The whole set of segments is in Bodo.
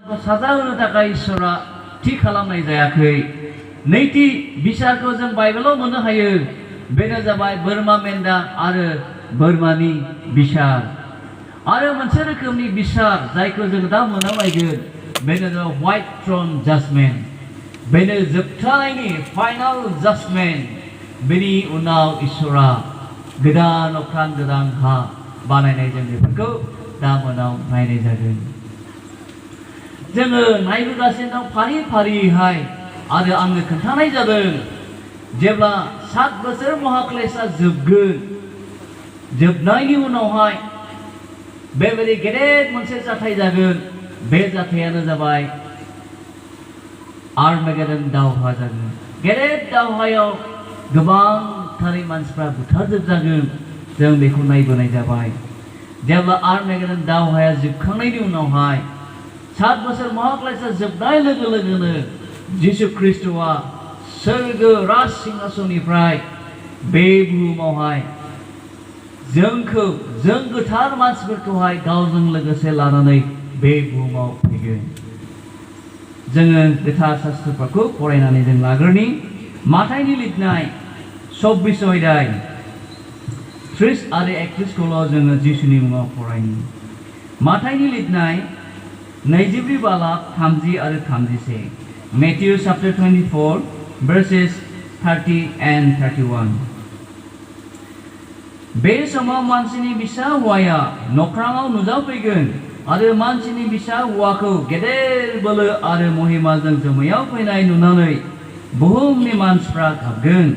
साजा होनो थाखाय इसोरा थि खालामनाय जायाखै। नैथि बिसारखौ जों बाइबेलाव मोननो हायो। बेनो जाबाय बोरमा मेन्दा आरो बोरमानि बिसार। आरो मोनसे रोखोमनि बिसार जायखौ जों दा मोननो नायगोन बेनो जाबाय व्हाइट थ्रन जाजमेन्ट। बेनो जोबथानायनि फाइनाल जाजमेन्ट। बेनि उनाव इसोरा गोदान अख्रां गोदान हा बानायनाय जों बेफोरखौ दा मोनाव नायनाय जागोन। जोङो नायबोगासिनो दं फारि फारिहाय आरो आंनो खोन्थानाय जादों जेब्ला 7 बोसोर महाक्लेशा जोबगोन, जोबनायनि उनावहाय बेबायदि गेदेर मोनसे जाथाय जागोन। बे जाथायानो जाबाय आर्मेगेडन दावहा जागोन। गेदेर दावहायाव गोबांथारै मानसिफ्रा बुथारजोबजागोन। जों बेखौ नायबोनाय जाबाय। जेब्ला आर्मेगेडन दावहाया जोबखांनायनि उनावहाय 7 बोसोर महाक्लेशा जोबनाय लोगो लोगोनो जिसु ख्रिस्ट'आ सोरगो राज सिंहासननिफ्राय बे बुहुमावहाय जोंखौ, जों गोथार मानसिफोरखौहाय गावजों लोगोसे लानानै बे बुहुमाव फैगोन। जोङो गोथार शास्त्रफोरखौ फरायनानै जों लाग्रोनि। माथाइनि लिरनाय 24 अध्याय 30 आरो 31खौल' जोङो जिसुनि मुङाव फरायनि। माथाइनि लिरनाय 24 बालाब 30 आरो 31। Matthew chapter 24 verses 30 and 31। बे समाव मानसिनि फिसा हौवाया नख्राङाव नुजाफैगोन आरो मानसिनि फिसा हौवाखौ गेदेर बोलो आरो महिमाजों जोमैयाव फैनाय नुनानै बुहुमनि मानसिफ्रा गाबगोन।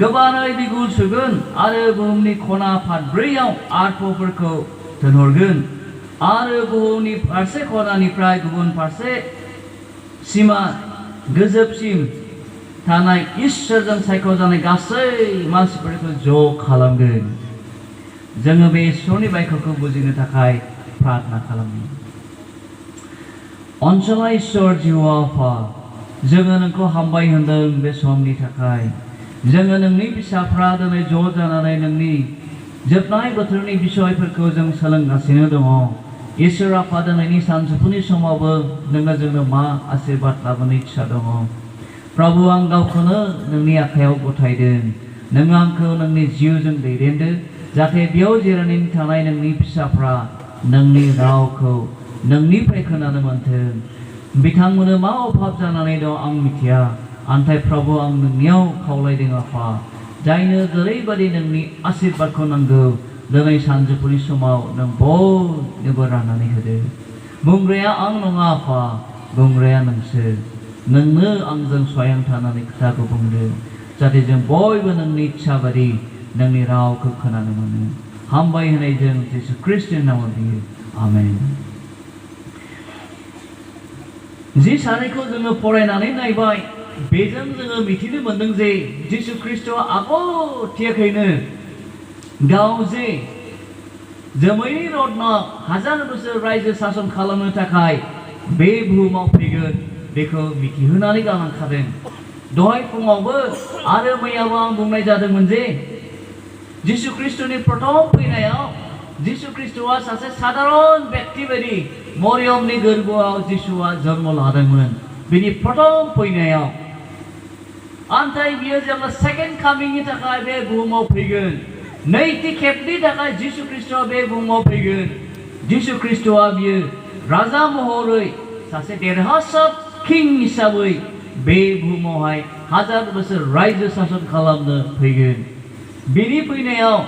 गोबारै बिगुर सुगोन आरो बुहुमनि खना फादब्रैयाव आर्तफोरखौ दोनहरगोन आरो बुहुमनि फारसे खनानिफ्राय गुबुन फारसे सिमा गोजौसिम थानाय इसोरजों सायख'जानाय गासै मानसिफोरखौ ज' खालामगोन। जोङो बे इसोरनि बायख'खौ बुजिनो थाखाय प्रार्थना खालामो। अनसुला इसोर जिउआ आफा, जोङो नोंखौ हामबाय होनदों बे समनि थाखाय। जोङो नोंनि फिसाफ्रा दिनै ज' जानानै नोंनि जोबनाय बोथोरनि बिसयफोरखौ जों सोलोंगासिनो दङ। इसोर आफा दिनैनि सानजौफुनि समावबो नोङो जोंनो मा आशीर्बाद लाबोनो इच्छा दङ। प्रभु, आं गावखौनो नोंनि आखायाव गथायदों। नों आंखौ नोंनि जिउजों दैदेनदो जाहाथे बेयाव जिरायनानै थानाय नोंनि फिसाफ्रा नोंनि रावखौ नोंनिफ्राय खोनानो मोनथों। बिथांमोननो मा अभाब जानानै दं आं मिथिया, नाथाय प्रभु आं नोंनियाव खावलायदों आफा, जायनो जेरैबायदि नोंनि आशीर्बादखौ नांगौ दिनै सानजौफुनि समाव नों बयनोबो राननानै होदो। बुंग्राया आं नङा आफा, बुंग्राया नोंसोर। नोंनो आंजों स्वयं थानानै खोथाखौ बुंदो जाहाथे जों बयबो नोंनि इच्छा बायदि नोंनि रावखौ खोनानो मोनो। हामबाय होनायजों जिसु ख्रिस्टनि नामाव बियो आमेन। जि सानैखौ जोङो फरायनानै नायबाय, बेजों जोङो मिथिनो मोनदों जे जिसु ख्रिस्ट'आ आगोथियाखैनो गाव जे जोमैनि रत्न 1000 बोसोर रायजो सासन खालामनो थाखाय बे बुहुमाव फैगोन बेखौ मिथिहोनानै गालांखादों। दहाय फुङावबो आरो मैयाबो आं बुंनाय जादोंमोन जे जिसु ख्रिस्ट'नि प्रथम फैनायाव जिसु ख्रिस्ट'आ सासे साधारन व्यक्ति बायदि मरियमनि गोरबोआव जिसुआ जन्म लादोंमोन बिनि प्रथम फैनायाव। नाथाय बियो जेब्ला सेकेन्ड कामिंनि थाखाय बे बुहुमाव फैगोन, नैथि खेबनि थाखाय जिसु ख्रिस्ट'आ बे बुहुमाव फैगोन, जिसु ख्रिस्ट'आ बियो राजा महरै सासे देरहासार किं हिसाबै बे बुहुमावहाय 1000 बोसोर रायजो सासन खालामनो फैगोन। बिनि फैनायाव,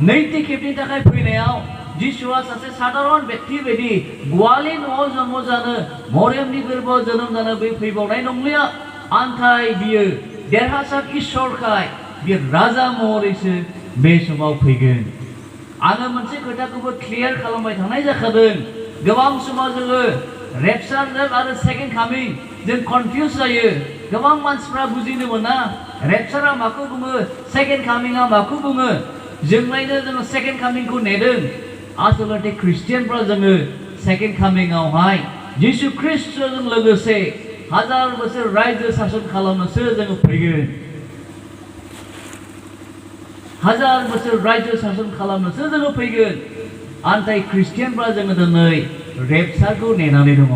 नैथि खेबनि थाखाय फैनायाव जिसुआ सासे साधारन व्यक्ति बायदि गवालि न'आव जन्म जानो, मरियमनि गोरबोआव जोनोम जानो बे फैबावनाय नंलिया। नाथाय बियो देरहासार इसोरखाय बियो राजा महरैसो बे समाव फैगोन। आङो मोनसे खोथाखौबो क्लियार खालामबाय थानाय जाखादों। गोबां समाव जोङो रेपचारजों आरो सेकेन्ड कामिं जों कनफिउज जायो। गोबां मानसिफ्रा बुजिनो मोना रेपचारा माखौ बुङो, सेकेन्ड कामिंआ माखौ बुङो। जोंलायनो जोङो सेकेन्ड कामिंखौ नेदों। आसलथे ख्रिस्टियानफ्रा जोङो सेकेन्ड कामिंआवहाय जिसु ख्रिस्ट'जों लोगोसे 1000 बोसोर रायजो सासन खालामनोसो जोङो फैगोन। 1000 बोसोर रायजो सासन खालामनोसो जोङो फैगोन। नाथाय ख्रिस्टियानफ्रा जोङो दिनै रेपचारखौ नेनानै दङ।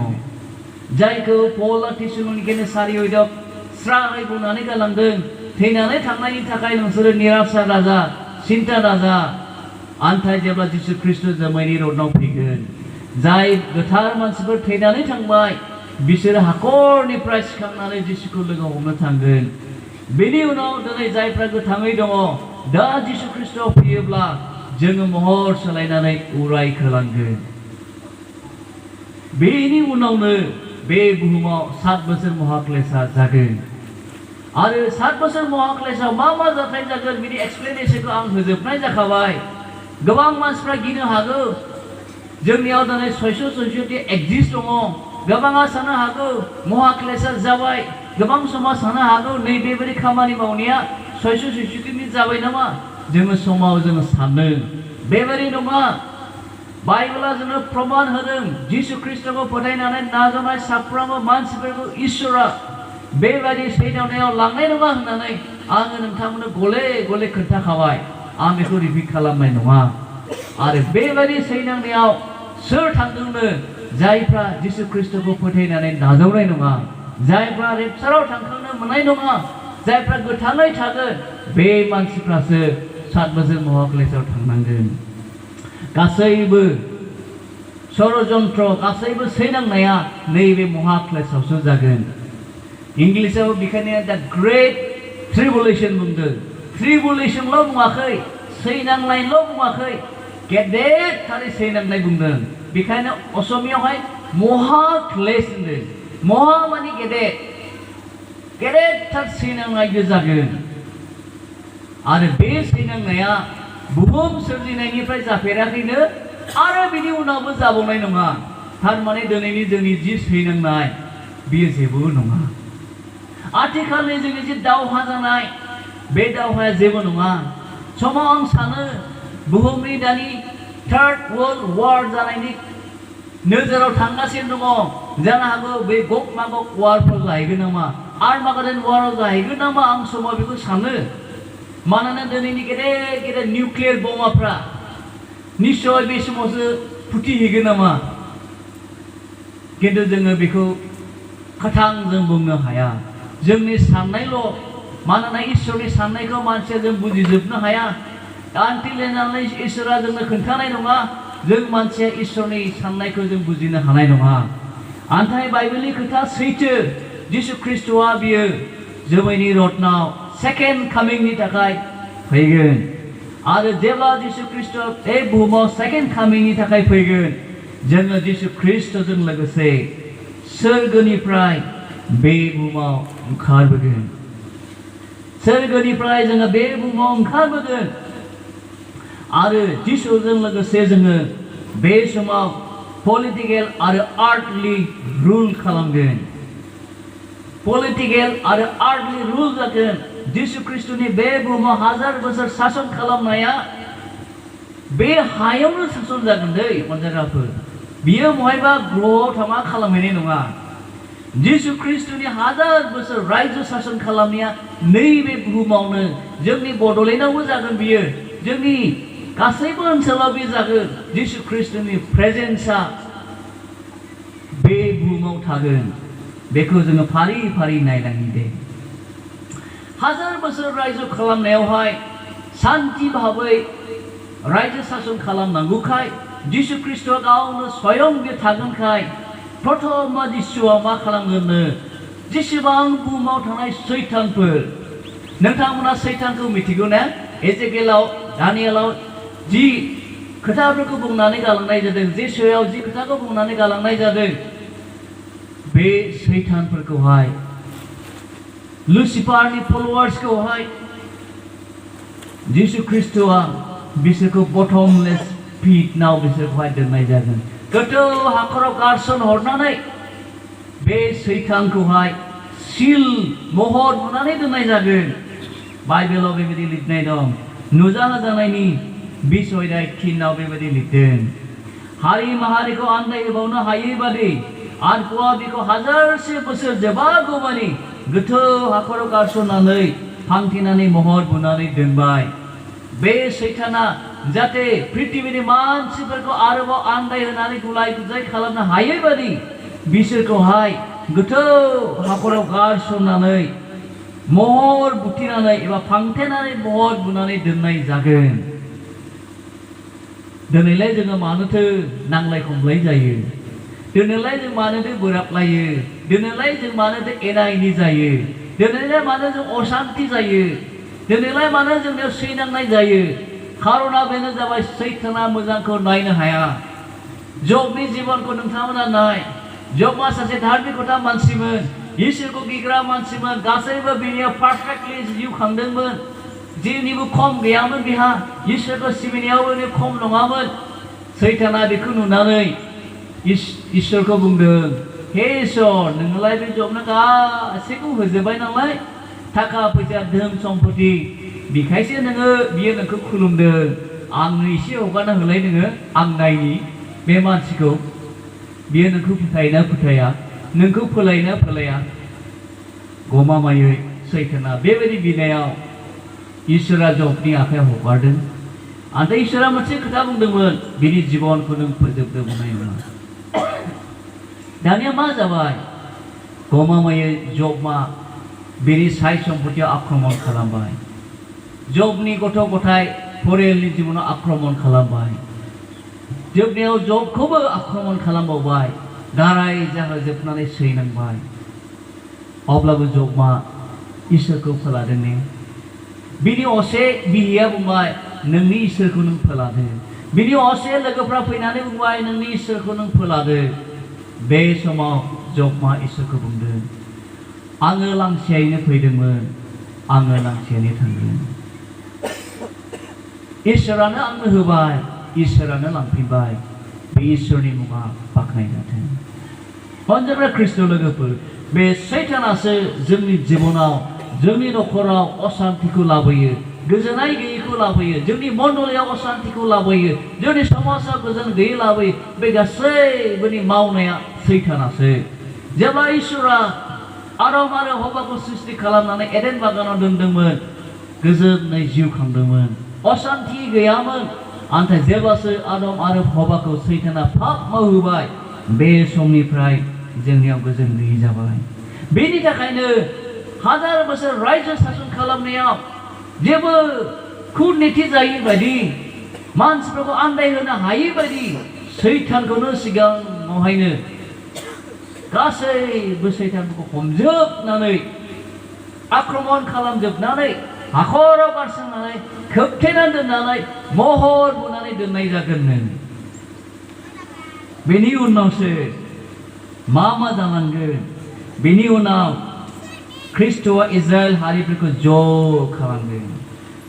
जायखौ पला थिसलनिकेनि 4:8 स्राङै बुंनानै गालांदों थैनानै थांनायनि थाखाय नोंसोरो निराशा दाजा सिन्ता दाजा आन्थाय जेब्ला जिसु ख्रिस्ट जोमैनि रडनाव फैगोन जाय गोथार मानसिफोर थैनानै थांबाय बिसोरो हाखरनिफ्राय सिखांनानै जिसुखौ लोगो हमनो थांगोन बेनि उनाव दिनै जायफ्रा गोथाङै दङ दा जिसु ख्रिस्टआव फैयोब्ला जोङो महर सोलायनानै उरायखोलांगोन बेनि उनावनो बे बुहुमाव 7 बोसोर महाक्लेशा जागोन आरो 7 बोसोर महाक्लेशआव मा मा जाथाय जागोन बिनि एक्सप्लेनेशनखौ आं होजोबनाय जाखाबाय गोबां मानसिफ्रा गिनो हागौ जोंनियाव दिनै 666 एक्जिस्ट दङ गोबाङा साननो हागौ महाक्लेशा जाबाय गोबां समाव साननो हागौ नैबेबायदि खामानि मावनाया 666 जाबाय नामा जोङो समाव जोङो सानो बेबायदि नङा बाइबेला जोंनो प्रमाण होदों जिसु ख्रिस्टखौ फोथायनानै नाजानाय साफ्रोमबो मानसिफोरखौ इसोरा बेबायदि सैदावनायाव लांनाय नङा होननानै आङो नोंथांमोननो गले गले खोन्थाखाबाय आं बेखौ रिपिट खालामनाय नङा आरो बेबायदि सैनांनायाव सोर थांदोंनो जायफ्रा जिसु ख्रिस्टखौ फोथायनानै नाजावनाय नङा जायफ्रा रेपचाराव थांखांनो मोननाय नङा जायफ्रा गोथाङै थागोन बे मानसिफ्रासो 7 बोसोर महाक्लेशआव थांनांगोन गासैबो षड़यन्त्र गासैबो सैनांनाया नैबे महाक्लेशआवसो जागोन इंलिसाव बेखायनो दा ग्रेट ट्रिबुलेशन बुंदों ट्रिबुलेशनल' बुङाखै सैनांनायल' बुङाखै गेदेरथारै सैनांनाय बुंदों बेखायनो असमियावहाय महाक्लेश होनदों महा माने गेदेरथार सैनांनायबो जागोन आरो बे सैनांनाया बुहुम सोरजिनायनिफ्राय जाफेराखैनो आरो बिनि उनावबो जाबावनाय नङा थारमाने दिनैनि जोंनि जि सैनांनाय बियो जेबो नङा आथिखालनि जोंनि जि दावहा जानाय बे दावहाया जेबो नङा समाव आं सानो बुहुमनि दानि 3rd वर्ल्ड वार जानायनि नोजोराव थांगासिनो दङ जानो हागौ बे गग मागग वारफोर जाहैगोन नामा आर्मागेडन वाराव जाहैगोन नामा आं समाव बेखौ सानो मानोना दिनैनि गेदेर गेदेर निउक्लियार बमाफ्रा निश्चय बे समावसो फुथिहैगोन नामा किन्तु जोङो बेखौ खाथां जों बुंनो हाया जोंनि साननायल' मानोना इसोरनि साननायखौ मानसिया जों बुजिजोबनो हाया आनटिल इसोरा जोंनो खोन्थानाय नङा जों मानसिया इसोरनि साननायखौ जों बुजिनो हानाय नङा आन्थाय बाइबेलनि खोथा सैथो जिसु ख्रिस्टआ बियो जोमैनि रडनाव सेकेन्ड कामिंनि थाखाय फैगोन आरो जेब्ला जिसु ख्रिस्ट बे बुहुमाव सेकेन्ड कामिंनि थाखाय फैगोन जोङो जिसु ख्रिस्टजों लोगोसे सोरगोनिफ्राय बे बुहुमाव ओंखारबोगोन सोरगोनिफ्राय जोङो बे बुहुमाव ओंखारबोगोन आरो जिसुजों लोगोसे जोङो बे समाव पलिटिकेल आरो आर्थलि रुल खालामगोन पलिटिकेल आरो आर्थलि रुल जागोन जिसु ख्रिस्टनि बे बुहुमाव 1000 बोसोर सासन खालामनाया बे हायावनो सासन जागोन दै अनजाग्राफोर बियो बहायबा ग्रहआव थांना खालामहैनाय नङा जिसु ख्रिस्टनि 1000 बोसोर रायजो सासन खालामनाया नैबे बुहुमावनो जोंनि बड'लेण्डआवबो जागोन बियो जोंनि गासैबो ओनसोलाव बे जागोन जिसु ख्रिस्टनि प्रेजेन्सआ बे बुहुमाव थागोन बेखौ जोङो फारि फारि नायलांनि दे 1000 बोसोर रायजो खालामनायावहाय शान्ति भाबै रायजो सासन खालामनांगौखाय जिसु ख्रिस्टआ गावनो स्वयं बे थागोनखाय प्रथम जिसुआ मा खालामगोननो जेसेबां बुहुमाव थानाय सैतानफोर नोंथांमोना सैतानखौ मिथिगौ ना एजेकेलाव दानियेलाव जि खोथाफोरखौ बुंनानै गालांनाय जादों जेसुआव जि खोथाखौ बुंनानै गालांनाय जादों बे सैतानफोरखौहाय लुसिफारनि फलोवार्सखौहाय जिसु ख्रिस्टआ बिसोरखौ बटमलेस पिटनाव बिसोरखौहाय दोननाय जागोन गोथौ हाखराव गारसन हरनानै बे सैतानखौहाय सिल महर बुनानै दोननाय जागोन बाइबेलाव बेबायदि लिरनाय दं नुजाहोजानायनि 20:3 बेबायदि लिरदों हारि माहारिखौ आन्दायहोबावनो हायै बादि आरफुआ बेखौ 1000 बोसोर जोबागौमानि गोथौ हाखराव गारसननानै फांथेनानै महर बुनानै दोनबाय बे सैताना जाहाथे पृथ्वीनि मानसिफोरखौ आरोबाव आन्दायहोनानै गुलाय गुजाय खालामनो हायै बादि बिसोरखौहाय गोथौ हाखराव गारसननानै महर बुथेनानै एबा फांथेनानै महर बुनानै दोननाय जागोन। दिनैलाय जोङो मानोथो नांलाय खमलाय जायो? दिनैलाय जों मानोथो बोराबलायो? दिनैलाय जों मानोथो एना एनि जायो? दिनैलाय मानो जों अशान्ति जायो? दिनैलाय मानो जोंनियाव सैनांनाय जायो? खारना बेनो जाबाय सैताना मोजांखौ नायनो हाया। जबनि जिबनखौ नोंथांमोना नाय। जबआ सासे धार्मिकता मानसिमोन, इसोरखौ गिग्रा मानसिमोन, गासैबो बिनियाव पारफेक्टलि जिउ खांदोंमोन। जेनिबो खम गैयामोन बिहा, इसोरखौ सिबिनायावबो खम नङामोन। सैताना बेखौ नुनानै इसोरखौ बुंदों, हे इसोर, नोंलाय बे जबनो गासैखौ होजोबबाय नालाय, थाखा फैसा धोन सम्पति, बेखायसो बियो नोंखौ खुलुमदों। आंनो एसे हगारना होलाय नोङो, आं नायनि बे मानसिखौ बियो नोंखौ फोथायोना फोथाया, नोंखौ फोलायोना फोलाया। गमामायै सैताना बेबायदि बिनायाव इसोरा जबनि आखायाव हगारदों। आरो इसोरा मोनसे खोथा बुंदोंमोन, बिनि जिबनखौ नों फोजोबनो मोननाय नङा। दानिया मा जाबाय? गमामायै जबआ बिनि साय सम्पतियाव आक्रमण खालामबाय। जबनि गथ' गथाय फरियालनि जिबनाव आक्रमण खालामबाय। जोबनायाव जबखौबो आक्रमण खालामबावबाय। गाराय जाहोजोबनानै सैनांबाय। अब्लाबो जबआ इसोरखौ फोलादों ने? बिनि असे बिहिया बुंबाय, नोंनि इसोरखौ नों फोलादो। बिनि असे लोगोफ्रा फैनानै बुंबाय, नोंनि इसोरखौ नों फोलादो। बे समाव जबआ इसोरखौ बुंदों, आङो लांथियायैनो फैदोंमोन, आङो लांथियायैनो थांगोन। इसोरानो आंनो होबाय, इसोरानो लांफिनबाय। बे इसोरनि मुङा बाख्नायजाथों। अनजाग्रा ख्रिस्ट' लोगोफोर, बे सैतानासो जोंनि जिबनाव, जोंनि न'खराव अशान्तिखौ लाबोयो, गोजोननाय गैयैखौ लाबोयो, जोंनि मण्डलियाव अशान्तिखौ लाबोयो, जोंनि समाजाव गोजोन गैयै लाबोयो। बे गासैबोनि मावनाया सैतानासो। जेब्ला इसोरा आदम आरो हवाखौ सृष्टि खालामनानै एडेन बागानाव दोनदोंमोन, गोजोनै जिउ खांदोंमोन, अशान्ति गैयामोन। नाथाय जेब्लासो आदम आरो हवाखौ सैताना पाप मावहोबाय, बे समनिफ्राय जोंनियाव गोजोन गैयै जाबाय। बेनि थाखायनो हाजार बोसोर रायजो सासन खालामनायाव जेबो खुरनीति जायै बायदि, मानसिफोरखौ आन्दायहोनो हायै बायदि सैतानखौनो सिगाङावहायनो गासैबो सैतानफोरखौ हमजोबनानै आक्रमण खालामजोबनानै हाखराव गारसोमनानै खोबथेनानै दोननानै महर बुनानै दोननाय जागोननो। बेनि उनावसो मा जानांगोन? बेनि उनाव ख्रिस्ट'आ इजराइल हारिफोरखौ ज' खालामगोन।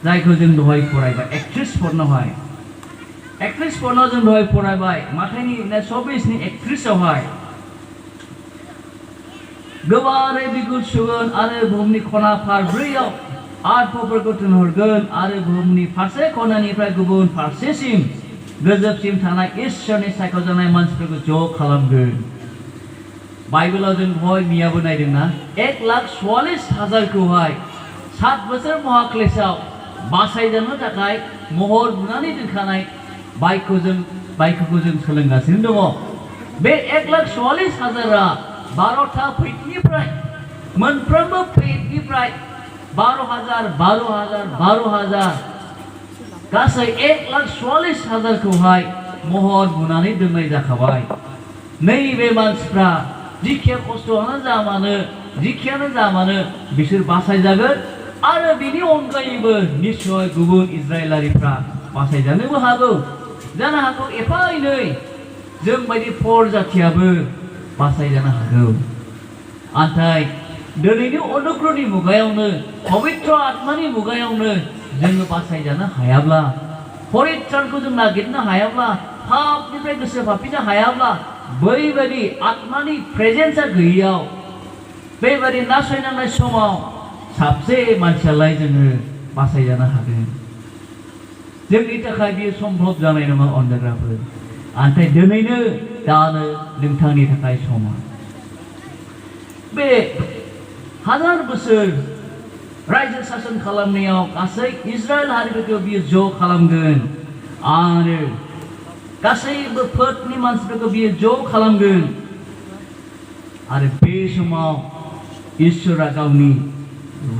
जायखौ जों दहाय फरायबाय एक्ट्रिस फर्नावहाय। एक्ट्रिस फर्नाव जों दहाय फरायबाय माथाइनि 24नि 31आवहाय गोबारै बिगुर सुगोन आरो बुहुमनि खना फारब्रैयाव आर्तफोरखौ दोनहरगोन आरो बुहुमनि फारसे खनानिफ्राय गुबुन फारसेसिम गोजौसिम थानाय इसोरनि सायख'जानाय मानसिफोरखौ ज' खालामगोन। बाइबेलाव जों दहाय मियाबो नायदोंना, 1,44,000खौहाय 7 बोसोर महाक्लेशआव बासायजानो थाखाय महर बुनानै दोनखानाय बाइकखौ जों सोलोंगासिनो दङ। बे 1,44,000आ 12था फैदनिफ्राय मोनफ्रोमबो फैदनिफ्राय 12,000 12,000 12,000 गासै 1,44,000खौहाय महर बुनानै दोननाय जाखाबाय। नैबे मानसिफ्रा जिखिया खस्थ'आनो जा मानो, जिखियानो जा मानो बिसोर बासायजागोन आरो बिनि अनगायैबो निश्चय गुबुन इजराइलारिफ्रा बासायजानोबो हागौ। जानो हागौ एफा एनै जों बायदि फर जाथियाबो बासायजानो हागौ। नाथाय दिनैनि अनुग्रहनि मुगायावनो, पबित्र आत्मानि मुगायावनो जोङो बासायजानो हायाब्ला, परित्रानखौ जों नागिरनो हायाब्ला, पापनिफ्राय गोसो फाफिनो हायाब्ला, बैबायदि आत्मानि प्रेजेन्सआ गैयैयाव, बेबायदि नासयनांनाय समाव साबसे मानसियालाय जोङो बासायजानो हागोन। जोंनि थाखाय बेयो सम्भब जानाय नङा अनजाग्राफोर। नाथाय दिनैनो दानो नोंथांनि थाखाय समा। बे 1000 बोसोर रायजो सासन खालामनायाव गासै इजराइल हारिफोरखौ बियो ज' खालामगोन आरो गासैबो फोदनि मानसिफोरखौ बियो ज' खालामगोन। आरो बे समाव इसोरा गावनि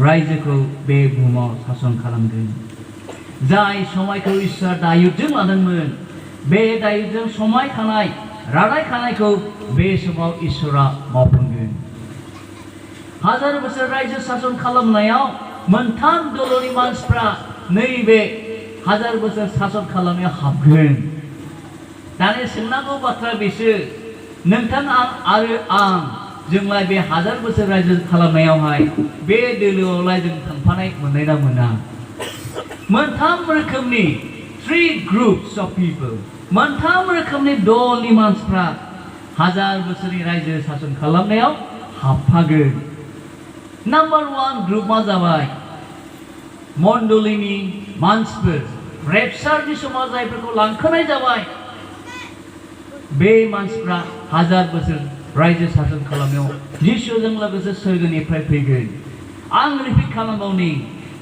रायजोखौ बे बुहुमाव सासन खालामगोन। जाय समायखौ इसोरा दायुदजों लादोंमोन बे दायुदजों समायखानाय रादाय खानायखौ बे समाव इसोरा मावफुंगोन। हाजार बोसोर रायजो सासन खालामनायाव मोनथाम दलनि मानसिफ्रा नैबे हाजार बोसोर सासन खालामनायाव हाबगोन। दानि सोंनांगौ बाथ्रा बेसो नोंथां आरो आं जोंलाय बे हाजार बोसोर रायजो खालामनायावहाय बे दोलोआवलाय जों थांफानाय मोननाय ना मोना? मोनथाम रोखोमनि three groups of people मोनथाम रोखोमनि दलनि मानसिफ्रा हाजार बोसोरनि रायजो सासन खालामनायाव हाबफागोन। नाम्बार 1 ग्रुपआ जाबाय मण्डलिनि मानसिफोर, रेपचारनि समाव जायफोरखौ लांखानाय जाबाय बे मानसिफ्रा हाजार बोसोर रायजो सासन खालामनायाव जिसुजों लोगोसे सोरगोनिफ्राय फैगोन। आं रिपिट खालामबावनि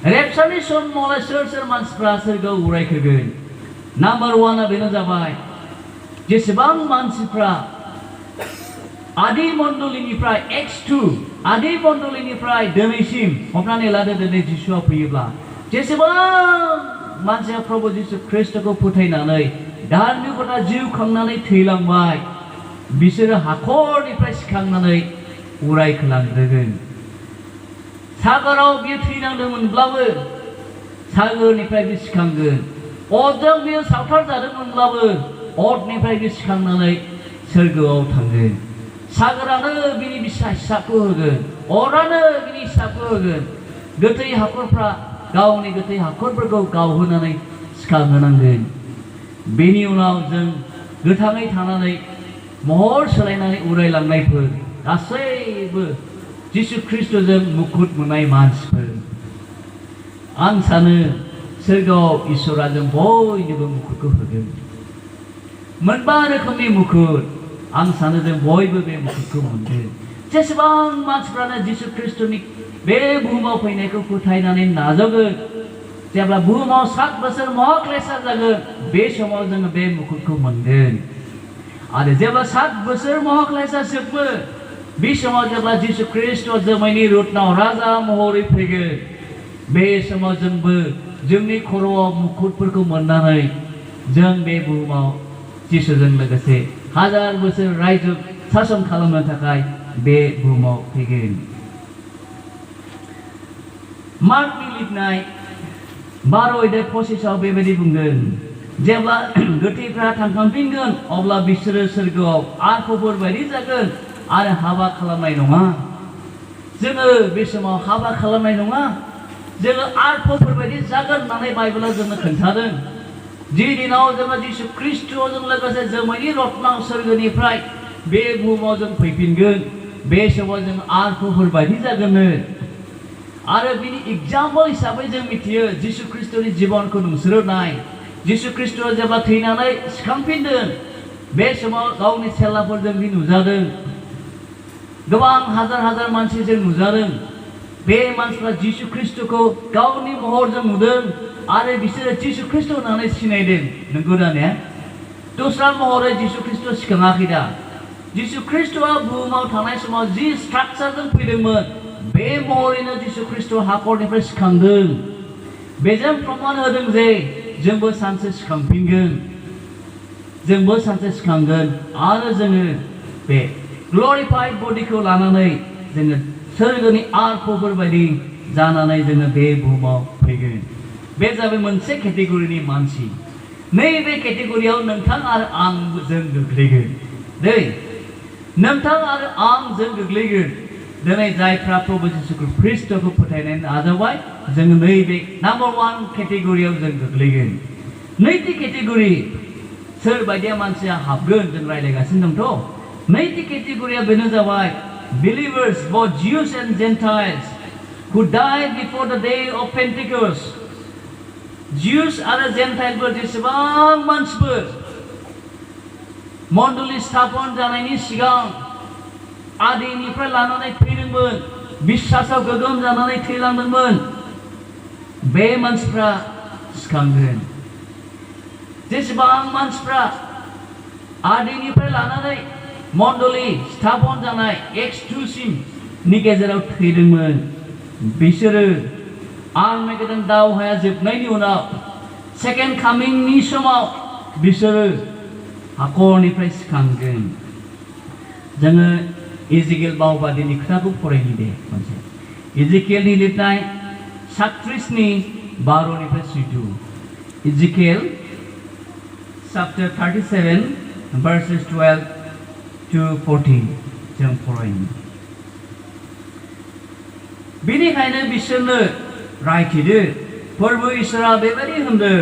रेपचारनि समावलाय सोर सोर मानसिफ्रा सोरगोआव उरायखोगोन? नाम्बार 1आ बेनो जाबाय जेसेबां मानसिफ्रा आदि मण्डलिनिफ्राय एक्स 2 आदि मण्डलिनिफ्राय दिनैसिम हमनानै लादो दिनै जिसुआ फैयोब्ला जेसेबां मानसिया प्रभु जिसु ख्रिस्टखौ फोथायनानै धार्मिकता जिउ खांनानै थैलांबाय बिसोरो हाखरनिफ्राय सिखांनानै उरायखोलांगोन। सागराव बियो थैनांदोंमोनब्लाबो सागरनिफ्राय बे सिखांगोन। अरजों बियो सावथार जादोंमोनब्लाबो अरनिफ्राय बे सिखांनानै सोरगोआव थांगोन। सागरानो बिनि हिसाबखौ होगोन, अरानो बिनि हिसाबखौ होगोन। गोथै हाखरफ्रा गावनि गोथै हाखरफोरखौ गावहोनानै सिखांहोनांगोन। बेनि उनाव जों गोथाङै थानानै महर सोलायनानै उरायलांनायफोर गासैबो जिसु ख्रिस्टजों मुकुट मोननाय मानसिफोर। आं सानो सोरगोआव इसोरा जों बयनोबो मुकुटखौ होगोन। मोनबा रोखोमनि मुकुट। आं सानो जों बयबो बे मुकुटखौ मोनगोन। जेसेबां मानसिफ्रानो जिसु ख्रिस्टनि बे बुहुमाव फैनायखौ फोथायनानै नाजावगोन, जेब्ला बुहुमाव 7 बोसोर महाक्लेशा जागोन बे समाव जोङो बे मुकुटखौ मोनगोन। आरो जेब्ला 7 बोसोर महाक्लेशा जोबो बे समाव जेब्ला जिसु ख्रिस्ट जोमैनि रुथनाव राजा महरै फैगोन बे समाव जोंबो जोंनि खर'आव मुकुटफोरखौ मोननानै जों बे बुहुमाव जिसुजों लोगोसे हाजार बोसोर रायजो सासन खालामनो थाखाय बे बुहुमाव फैगोन। मार्कनि लिरनाय 12:25 बेबायदि बुंदों, जेब्ला गोथैफ्रा थांखांफिनगोन अब्ला बिसोरो सोरगोआव आरफोर बायदि जागोन आरो हाबा खालामनाय नङा। जोङो बे समाव हाबा खालामनाय नङा, जोङो आरफोर बायदि जागोन होननानै बाइबेला जोंनो खोन्थादों। जि दिनाव जोङो जिसु ख्रिस्टजों लोगोसे जोमैनि रत्नाव सोरगोनिफ्राय बे बुहुमाव जों फैफिनगोन बे समाव जों आरफोर बायदि जागोननो। आरो बिनि एग्जाम्पल हिसाबै जों मिथियो जिसु ख्रिस्टनि जिबनखौ नोंसोरो नाय। जिसु ख्रिस्टआ जेब्ला थैनानै सिखांफिनदों बे समाव गावनि चेलाफोरजों बि नुजादों। गोबां हाजार हाजार मानसिजों नुजादों। बे मानसिफ्रा जिसु ख्रिस्टखौ गावनि महरजों नुदों आरो बिसोरो जिसु ख्रिस्ट होननानै सिनायदों। नंगौ दा ने? दस्रा महरै जिसु ख्रिस्ट सिखाङाखै दा। जिसु ख्रिस्टआ बुहुमाव थानाय समाव जि स्ट्राक्चारजों फैदोंमोन बे महरैनो जिसु ख्रिस्ट हाखरनिफ्राय सिखांदों। बेजों प्रमान होदों जे जोंबो सानसे सिखांफिनगोन, जोंबो सानसे सिखांगोन आरो जोङो बे ग्ल'रिफाइड बडिखौ लानानै जोङो सोरगोनि आरफोर बायदि जानानै जोङो बे बुहुमाव फैगोन। बे जाबाय मोनसे केटेगरिनि मानसि। नैबे केटेगरियाव नोंथां आरो आं जों गोग्लैगोन। दै नोंथां आरो आं जों गोग्लैगोन। दिनै जायफ्रा प्रभु जिसु ख्रिस्टखौ फोथायनानै नाजावबाय जों नैबे नाम्बार 1 केटेगरियाव जों गोग्लैगोन। नैथि केटेगरि सोरबायदिया मानसिया हाबगोन जों रायज्लायगासिनो दंथ'। नैथि केटेगरिया बेनो जाबाय believers, both Jews and Gentiles, who died before the day of Pentecost. Jews आरो जेन्टाइलफोर जेसेबां मानसिफोर मण्डली स्थापन जानायनि सिगां आदिनिफ्राय लानानै थैदोंमोन, बिश्वासाव गोगोम जानानै थैलांदोंमोन, बे मानसिफ्रा सिखांगोन। जेसेबां मानसिफ्रा आदिनिफ्राय लानानै मण्डली स्थापन जानाय एक्स 2 सिम नि गेजेराव थैदोंमोन बिसोरो आर्मेगेडन दावहाया जोबनायनि उनाव सेकेन्ड कामिंनि समाव बिसोरो हाखरनिफ्राय सिखांगोन जोङो इजिकेल बावबादिनि खोथाखौ फरायनि दे मोनसे इजिकेलनि लिरनाय 37नि 12निफ्राय 14 इजिकेल chapter 37 verses 12 to 14 जों फरायनि बेनिखायनो बिसोरनो रायथिदो फोरबो इसोरा बेबायदि होनदों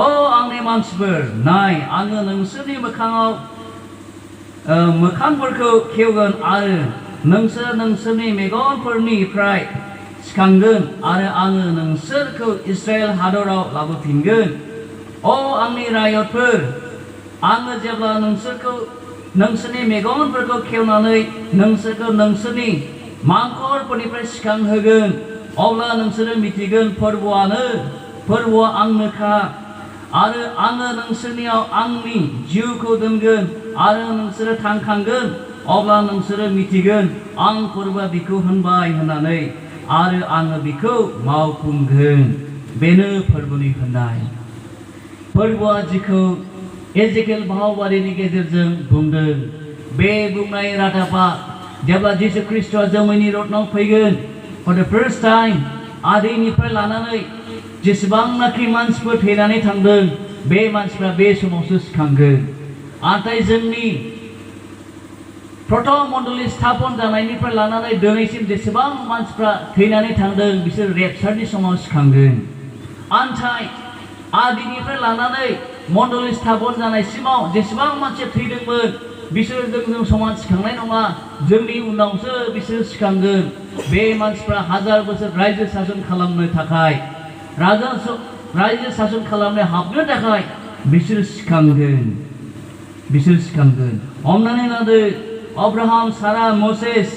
अ आंनि मानसिफोर नाय आङो नोंसोरनि मोखांफोरखौ खेवगोन आरो नोंसोर नोंसोरनि मेगनफोरनिफ्राय सिखांगोन आरो आङो नोंसोरखौ इस्राएल हादराव लाबोफिनगोन अ आंनि रायतफोर आङो जेब्ला नोंसोरखौ नोंसोरनि मेगनफोरखौ खेवनानै नोंसोरखौ नोंसोरनि मांखरफोरनिफ्राय सिखांहोगोन अब्ला नोंसोरो मिथिगोन फोरबोआ आंनोखा आरो आङो नोंसोरनियाव आंनि जिउखौ दोनगोन आरो नोंसोरो थांखांगोन अब्ला नोंसोरो मिथिगोन आं फोरबोआ बिखौ होनबाय होननानै आरो आङो बिखौ मावफुंगोन बेनो फोरबोनि होननाय फोरबोआ जिखौ एजेकेल भावबादिनि गेजेरजों बुंदों बे बुंनाय रादाबा जेब्ला जिसु ख्रीष्टआ जोमैनि रत्नाव फैगोन for the first time आदैनिफ्राय लानानै जेसेबांनाखि मानसिफोर थैनानै थांदों बे मानसिफ्रा बे समावसो सिखांगोन नाथाय जोंनि प्रथम मण्डली स्थापन जानायनिफ्राय लानानै दिनैसिम जेसेबां मानसिफ्रा थैनानै थांदों बिसोर रेपचारनि समाव सिखांगोन नाथाय आदिनिफ्राय लानानै मण्डली स्थापन जानायसिमाव जेसेबां मानसि थैदोंमोन बिसोर जोंजों समान सिखांनाय नङा जोंनि उनावसो बिसोर सिखांगोन बे मानसिफ्रा 1000 बोसोर रायजो शासन खालामनो थाखाय रायजो शासन खालामनो हाबनो थाखाय बिसोर सिखांगोन हमनानै लादो Abraham Sarah Moses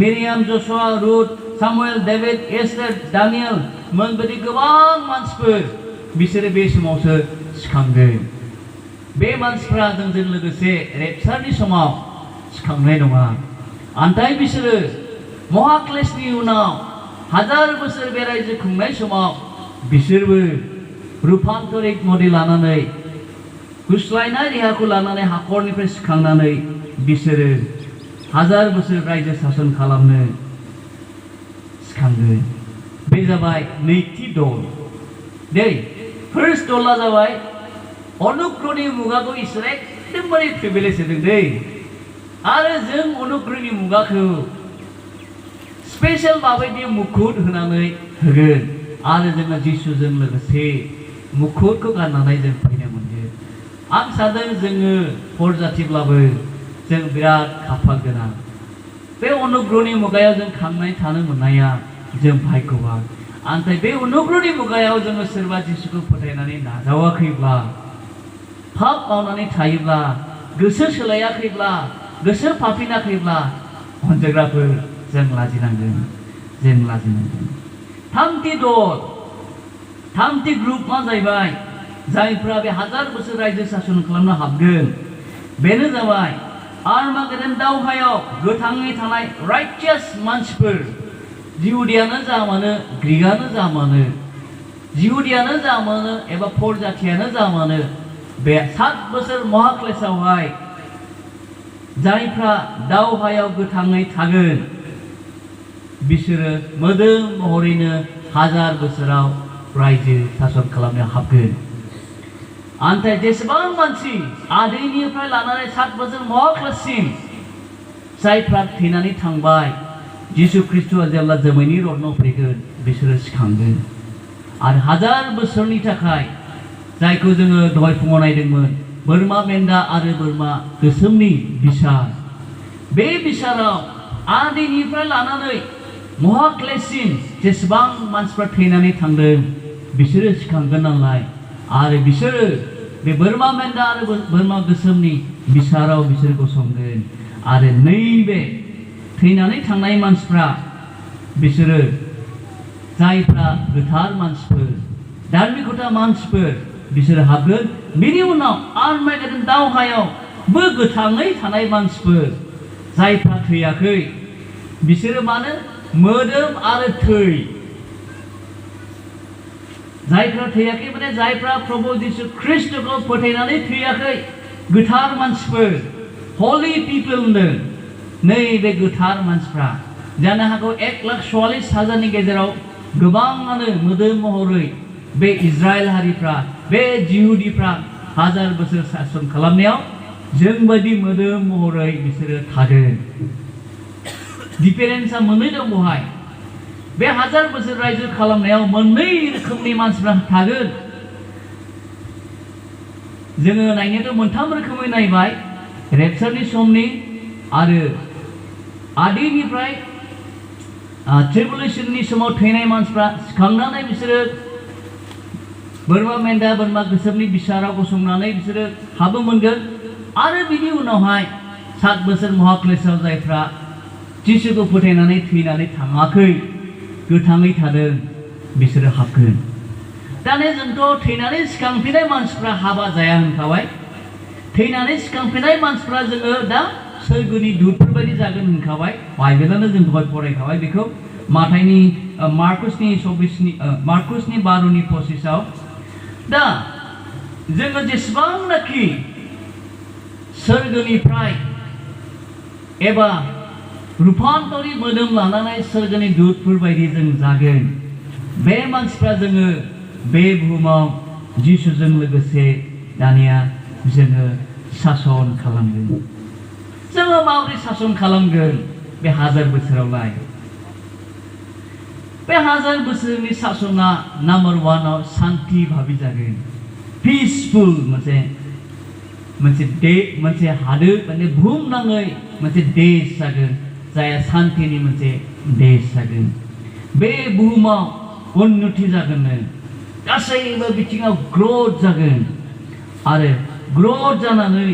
Miriam Joshua Ruth Samuel David Esther Daniel मोनबायदि गोबां मानसिफोर बिसोरो बे समावसो सिखांगोन बे मानसिफ्रा जोंजों लोगोसे रेपचारनि समाव सिखांनाय नङा नाथाय बिसोरो महाक्लेशनि उनाव 1000 बोसोर बे रायजो खुंनाय समाव बिसोरबो रुपान्तरिक मडि लानानै गुस्लायनाय देहाखौ लानानै हाखरनिफ्राय सिखांनानै बिसोरो 1000 बोसोर रायजो शासन खालामनो सिखांगोन बे जाबाय नैथि दल दे फार्स्ट दला जाबाय अनुग्रहनि मुगाखौ इसोरा एकदमबारे प्रिभिलेज होदों दै आरो जों अनुग्रहनि मुगाखौ स्पेशल माबायदि मुकुट होनानै होगोन आरो जोङो जिसुजों लोगोसे मुकुटखौ गाननानै जों फैनो मोनगोन आं सानदों जोङो परजातिब्लाबो जों बिराद खाफाल गोनां बे अनुग्रहनि मुगायाव जों थांनानै थानो मोननाया जों भाग्यवान नाथाय बे अनुग्रहनि मुगायाव जोङो सोरबा जिसुखौ फोथायनानै नाजावाखैब्ला पाप मावनानै थायोब्ला गोसो सोलायाखैब्ला गोसो फाफिनाखैब्ला अनजाग्राफोर जों लाजिनांगोन थामथि ग्रुपआ जाहैबाय जायफ्रा बे 1000 बोसोर रायजो शासन खालामनो हाबगोन बेनो जाबाय आर्मागेडन दावहायाव गोथाङै थानाय राइटियास मानसिफोर जिहुदियानो जा मानो ग्रीकआनो जा मानो जिहुदियानो जा मानो एबा परजातियानो जा मानो बे 7 बोसोर महाक्लेशआवहाय जायफ्रा दावहायाव गोथाङै थागोन बिसोरो मोदोम महरैनो 1000 बोसोराव रायजो शासन खालामनो हाबगोन नाथाय जेसेबां मानसि आदैनिफ्राय लानानै 7 बोसोर महाक्लेशसिम जायफ्रा थैनानै थांबाय जिसु ख्रीष्टआ जेब्ला जोमैनि रत्नाव फैगोन बिसोरो सिखांगोन आरो 1000 बोसोरनि थाखाय जायखौ जोङो दहाय फुङाव नायदोंमोन बोरमा मेन्दा आरो बोरमा गोसोमनि बिसार बे बिसाराव आदिनिफ्राय लानानै महाक्लेशसिम जेसेबां मानसिफ्रा थैनानै थांदों बिसोरो सिखांगोन नालाय आरो बिसोरो बे बोरमा मेन्दा आरो बोरमा गोसोमनि बिसाराव बिसोर गसंगोन आरो नैबे थैनानै थांनाय मानसिफ्रा बिसोरो जायफ्रा गोथार मानसिफोर धार्मिकता मानसिफोर बिसोर हाबगोन बिनि उनाव आर्मागेडन दावहायाव गोथाङै थानाय मानसिफोर जायफ्रा थैयाखै बिसोरो मानो मोदोम आरो थै जायफ्रा थैयाखै माने जायफ्रा प्रभु जिसु ख्रीष्टखौ फोथायनानै थैयाखै गोथार मानसिफोर हलि पिपल होनदों नैबे गोथार मानसिफ्रा जानो हागौ 1,44,000नि गेजेराव गोबाङानो मोदोम महरै बे इजराइल हारिफ्रा बे जिहुदिफ्रा 1000 बोसोर सासन खालामनायाव जोंबायदि मोदोम महरै बिसोरो थागोन डिफारेन्सआ मोननै दं बहाय बे 1000 बोसोर रायजो खालामनायाव मोननै रोखोमनि मानसिफ्रा थागोन जोङो नायनायाथ' मोनथाम रोखोमै नायबाय रेपचारनि समनि आरो आदिनिफ्राय ट्रिबुलेशननि समाव थैनाय मानसिफ्रा सिखांनानै बिसोरो बोरमा मेन्दा बोरमा गोसोमनि बिसाराव गसंनानै बिसोरो हाबो मोनगोन आरो बिनि उनावहाय 7 बोसोर महाक्लेशआव जायफ्रा जिसुखौ फोथायनानै थैनानै थाङाखै गोथाङै थादों बिसोरो हाबगोन दाने जोंथ' थैनानै सिखांफिननाय मानसिफ्रा हाबा जाया होनखाबाय थैनानै सिखांफिननाय मानसिफ्रा जोङो दा सोरगोनि दुतफोर बायदि जागोन होनखाबाय बाइबेलानो जों दहाय फरायखाबाय बेखौ मार्कसनि 12:25 दा जोङो जेसेबांनाखि सोरगोनिफ्राय एबा रूपान्तरि मोदोम लानानै सोरगोनि दुतफोर बायदि जों जागोन बे मानसिफ्रा जोङो बे बुहुमाव जिसुजों लोगोसे दानिया जोङो सासन खालामगोन जोङो माबोरै सासन खालामगोन बे 1000 बोसोरावलाय बे 1000 बोसोरनि सासना नाम्बार 1 आव शान्ति भाबि जागोन पिसफुल मोनसे हादोर माने बुहुमनाङै मोनसे देश जागोन जायहा शान्तिनि मोनसे देश जागोन बे बुहुमाव उन्नति जागोननो गासैबो बिथिङाव ग्रथ जागोन आरो ग्रथ जानानै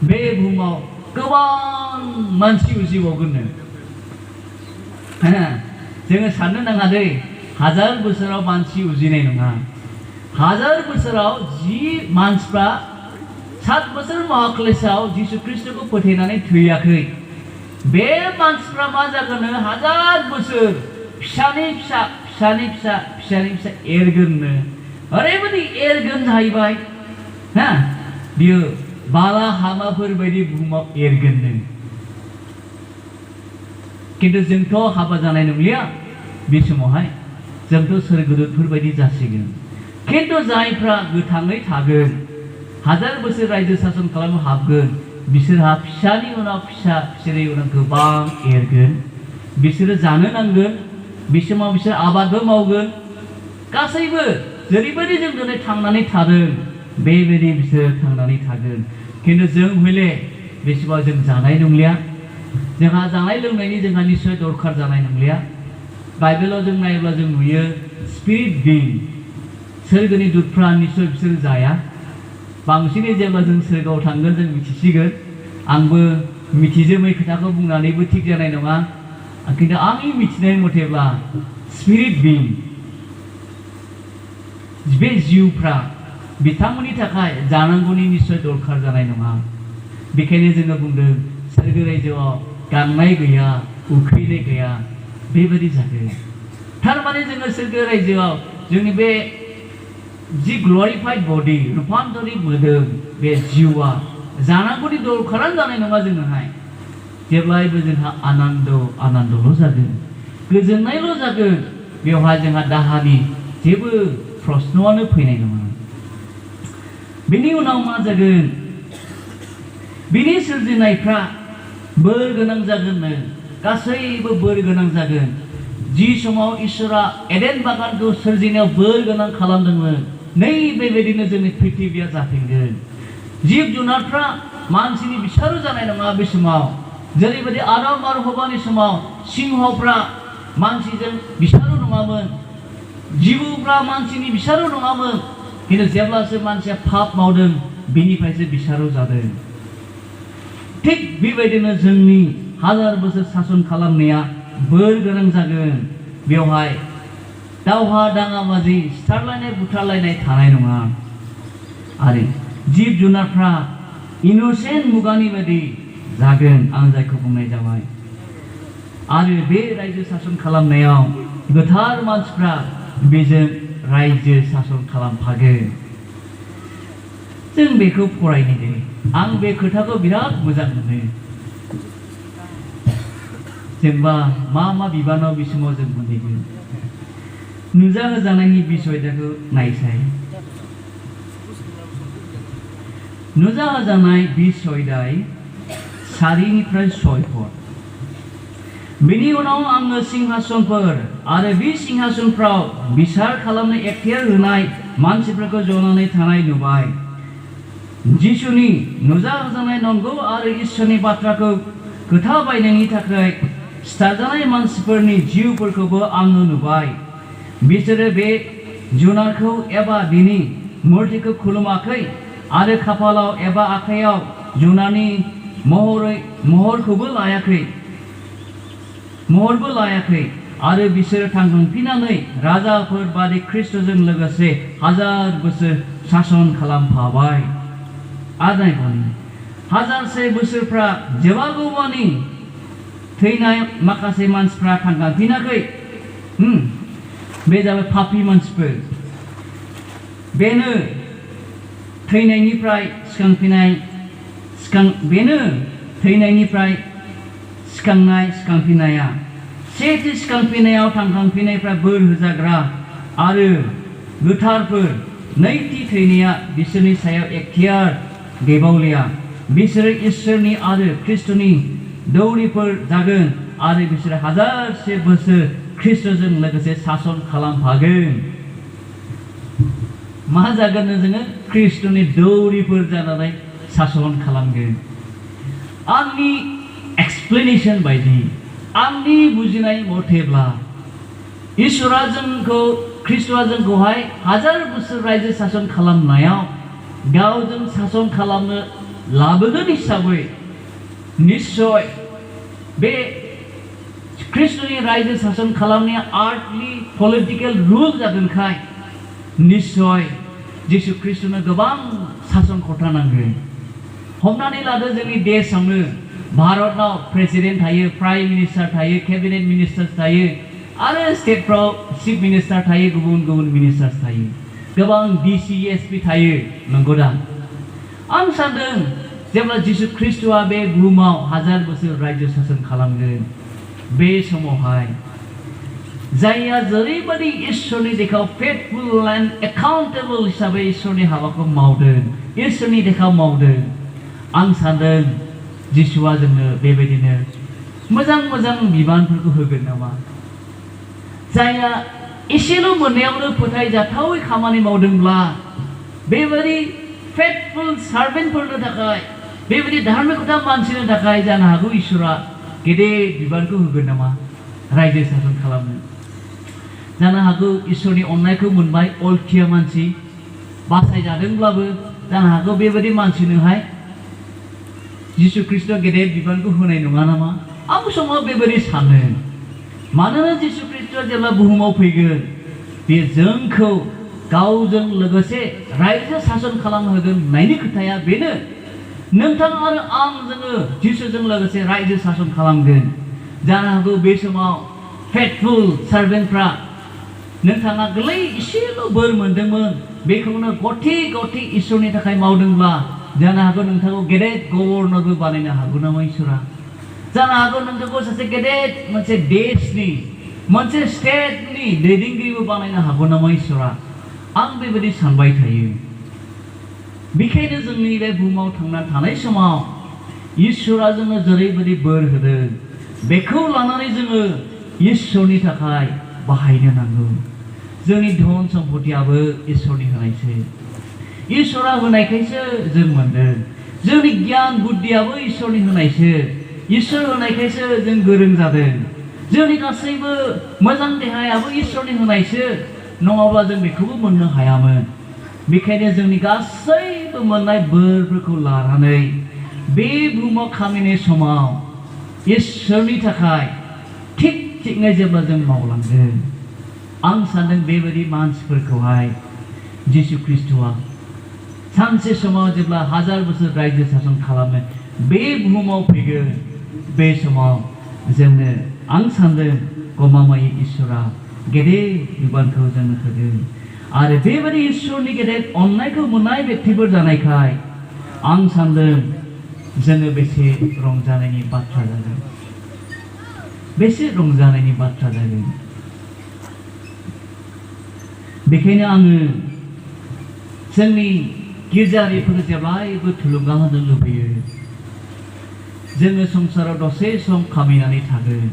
बे बुहुमाव गोबां मानसि उजिबावगोननो जोङो साननो नाङा दै 1000 बोसोराव मानसि उजिनाय नङा 1000 बोसोराव जि मानसिफ्रा 7 बोसोर महाक्लेशआव जिसु ख्रीष्टखौ फोथायनानै थैयाखै बे मानसिफ्रा मा जागोननो 1000 बोसोर फिसानि फिसा एरगोननो ओरैबायदि एरगोन जाहैबाय बियो बाला हामाफोर बायदि बुहुमाव एरगोननो किन्तु जोंथ' हाबा जानाय नंलिया बे समावहाय जोंथ' सोरगोदूतफोर बायदि जासिगोन किन्तु जायफ्रा गोथाङै थागोन 1000 बोसोर रायजो सासन खालामनो हाबगोन बिसोरहा फिसानि उनाव फिसानि उनाव गोबां एरगोन बिसोरो जानो नांगोन बे समाव बिसोर आबादबो मावगोन गासैबो जेरैबायदि जों दिनै थांनानै थादों बेबायदि बिसोर थांनानै थागोन किन्तु जों हले बे समाव जों जानाय नंलिया जोंहा जानाय लोंनायनि जोंहा निश्चय दरखार जानाय नंलिया बाइबेलाव जों नायोब्ला जों नुयो स्पिरिट बिं सोरगोनि दुतफ्रा निश्चय बिसोर जाया बांसिनै जेब्ला जों सोरगोआव थांगोन जों मिथिसिगोन आंबो मिथिजोबै खोथाखौ बुंनानैबो थिग जानाय नङा किन्तु आंनि मिथिनाय मथेब्ला स्पिरिट बिं बे जिउफ्रा बिथांमोननि थाखाय जानांगौनि निश्चय दरखार जानाय नङा बेखायनो जोङो बुंदों सोरगो रायजोआव गांनाय गैया उखैनाय गैया बेबायदि जागोन थारमाने जोङो सोरगो रायजोआव जोंनि बे जि ग्ल'रिफाइड बडि रूपान्तरित मोदोम बे जिउआ जानांगौनि दरखारानो जानाय नङा जोंनोहाय जेब्लायबो जोंहा आनन्दल' जागोन गोजोननायल' जागोन बेवहाय जोंहा दाहानि जेबो प्रश्नआनो फैनाय नङा बेनि उनाव मा जागोन बिनि सोरजिनायफ्रा बोर गोनां जागोननो गासैबो बोर गोनां जागोन जि समाव इसोरा एडेन बागानखौ सोरजिनायाव बोर गोनां खालामदोंमोन नै बेबायदिनो जोंनि पृथिबिया जाफिनगोन जिब जुनारफ्रा मानसिनि बिसारो जानाय नङा बे समाव जेरैबायदि आदम आरो हवानि समाव सिंहफ्रा मानसिजों बिसारो नङामोन जिबौफ्रा मानसिनि बिसारो नङामोन किन्तु जेब्लासो मानसिया पाप मावदों बेनिफ्रायसो बिसारो जादों थिग बेबायदिनो जोंनि 1000 बोसोर सासन खालामनाया बोर गोनां जागोन बेवहाय दावहा दाङाबाजि सिथारलायनाय बुथारलायनाय थानाय नङा आरो जिब जुनारफ्रा इनोसेन्ट मुगानि बायदि जागोन आं जायखौ बुंनाय जाबाय आरो बे रायजो सासन खालामनायाव गोथार मानसिफ्रा बेजों रायजो सासन खालामफागोन जों बेखौ फरायनो दे आं बे खोथाखौ बिराद मोजां मोनो जोंबा मा बिबानाव बे समाव जों मोनहैगोन नुजाहोजानायनि बिसयखौ नायसाय नुजाहोजानाय बिसयदाय 4निफ्राय 6 पद बेनि उनाव आङो सिंहासनफोर आरो बे सिंहासनफ्राव बिसार खालामनो एखतियार होनाय मानसिफोरखौ जनानै थानाय नुबाय जिसुनि नुजाहोजानाय नंगौ आरो इसोरनि बाथ्राखौ खोथा बायनायनि थाखाय सिथारजानाय मानसिफोरनि जिउफोरखौबो आङो नुबाय बिसोरो बे जुनारखौ एबा बिनि मुर्तिखौ खुलुमाखै आरो खाफालाव एबा आखायाव जुनारनि महरबो लायाखै आरो बिसोरो थांफिननानै राजाफोर बादि ख्रिस्टजों लोगोसे 1000 बोसोर सासन खालामफाबाय आरो हाजारसे बोसोरफ्रा जोबागौमानि थैनाय माखासे मानसिफ्रा थांफिनाखै बे जाबाय पापी मानसिफोर बेनो थैनायनिफ्राय सिखांफिननाया सेथि सिखांफिननायाव थांफिननायफ्रा बोर होजाग्रा आरो गोथारफोर नैथि थैनाया बिसोरनि सायाव एखतियार गैबावलिया बिसोरो इसोरनि आरो ख्रिस्टनि दौरिफोर जागोन आरो बिसोरो 1000 बोसोर ख्रिस्टजों लोगोसे सासन खालामफागोन मा जागोन जोङो ख्रिस्टनि दौरिफोर जानानै सासन खालामगोन आंनि एक्सप्लेनेशन बायदि आंनि बुजिनाय मथेब्ला इसोरा जोंखौ ख्रिस्टआ जोंखौहाय 1000 बोसोर रायजो सासन खालामनायाव गावजों सासन खालामनो लाबोगोन हिसाबै निश्चय बे ख्रिस्टनि रायजो सासन खालामनाया आर्थलि पलिटिकल रुल जागोनखाय निश्चय जिसु ख्रिस्टनो गोबां सासन खथा नांगोन हमनानै लादो जोंनि देशआवनो भारतनाव प्रेसिडेन्ट थायो प्राइम मिनिस्टार थायो केबिनेट मिनिस्टार थायो आरो स्टेटफ्राव चिफ मिनिस्टार थायो गुबुन मिनिस्टार्स थायो गोबां डिसि एसपि थायो नंगौ दा आं सानदों जेब्ला जिसु ख्रिस्टआ बे बुहुमाव 1000 बोसोर रायजो सासन खालामगोन बे समावहाय जायहा जेरैबायदि इसोरनि देखाव फेथफुल एन्ड एकाउन्टेबल हिसाबै इसोरनि हाबाखौ मावदों इसोरनि देखाव मावदों आं सानदों जिसुआ जोंनो बेबायदिनो मोजां बिबानफोरखौ होगोन नामा जायहा एसेल' मोननायावनो फोथायजाथावै खामानि मावदोंब्ला बेबायदि फेथफुल सार्भेन्टफोरनो थाखाय बेबायदि धार्मिकता मानसिनो थाखाय जानो हागौ इसोरा गेदेर बिबानखौ होगोन नामा रायजो सासन खालामनो जानो हागौ इसोरनि अननायखौ मोनबाय अलखिया मानसि बासायजादोंब्लाबो जानो हागौ बेबायदि मानसिनोहाय जिसु ख्रिस्ट गेदेर बिबानखौ होनाय नङा नामा आं समाव बेबायदि सानो मानोना जिसु ख्रिस्टआ जेब्ला बुहुमाव फैगोन बे जोंखौ गावजों लोगोसे रायजो सासन खालामहोगोन होननायनि खोथाया बेनो नोंथां आरो आं जोङो जिसुजों लोगोसे रायजो सासन खालामगोन जानो हागौ बे समाव फेथफुल सार्भेन्टफ्रा नोंथाङा गोरलै एसेल' बोर मोनदोंमोन बेखौनो गथि इसोरनि थाखाय मावदोंब्ला जानो हागौ नोंथांखौ गेदेर गभर्नरबो बानायनो हागौ नामा इसोरा जानो हागौ नोंथांखौ सासे गेदेर मोनसे देशनि मोनसे स्टेटनि दैदेनगिरिबो बानायनो हागौ नामा इसोरा आं बेबायदि सानबाय थायो बेखायनो जोंनि बे बुहुमाव थांनानै थानाय समाव इसोरा जोंनो जेरैबायदि बोर होदों बेखौ लानानै जोङो इसोरनि थाखाय बाहायनो नांगौ जोंनि धन सम्पतियाबो इसोरनि होनायसो इसोरा होनायखायसो जों मोनदों जोंनि गियान बुद्धियाबो इसोरनि होनायसो इसोर होनायखायसो जों गोरों जादों जोंनि गासैबो मोजां देहायाबो इसोरनि होनायसो नङाब्ला जों बेखौबो मोननो हायामोन बेखायनो जोंनि गासैबो मोननाय बोरफोरखौ लानानै बे बुहुमाव खामानिनाय समाव इसोरनि थाखाय थिगनो जेब्ला जों सानसे समाव जेब्ला 1000 बोसोर रायजो शासन खालामो बे बुहुमाव फैगोन बे समाव जोंनो आं सानदों गमामायै इसोरा गेदेर बिबानखौ जोंनो होगोन आरो बेबायदि इसोरनि गेदेर अननायखौ मोननाय व्यक्तिफोर जानायखाय आं सानदों जोङो बेसे रंजानायनि बाथ्रा जागोन बेसे रंजानायनि बाथ्रा जागोन बेखायनो आङो जोंनि गिर्जारिफोरखौ जेब्लायबो थुलुंगा होनो लुबैयो जोङो संसाराव दसे सम खामायनानै थागोन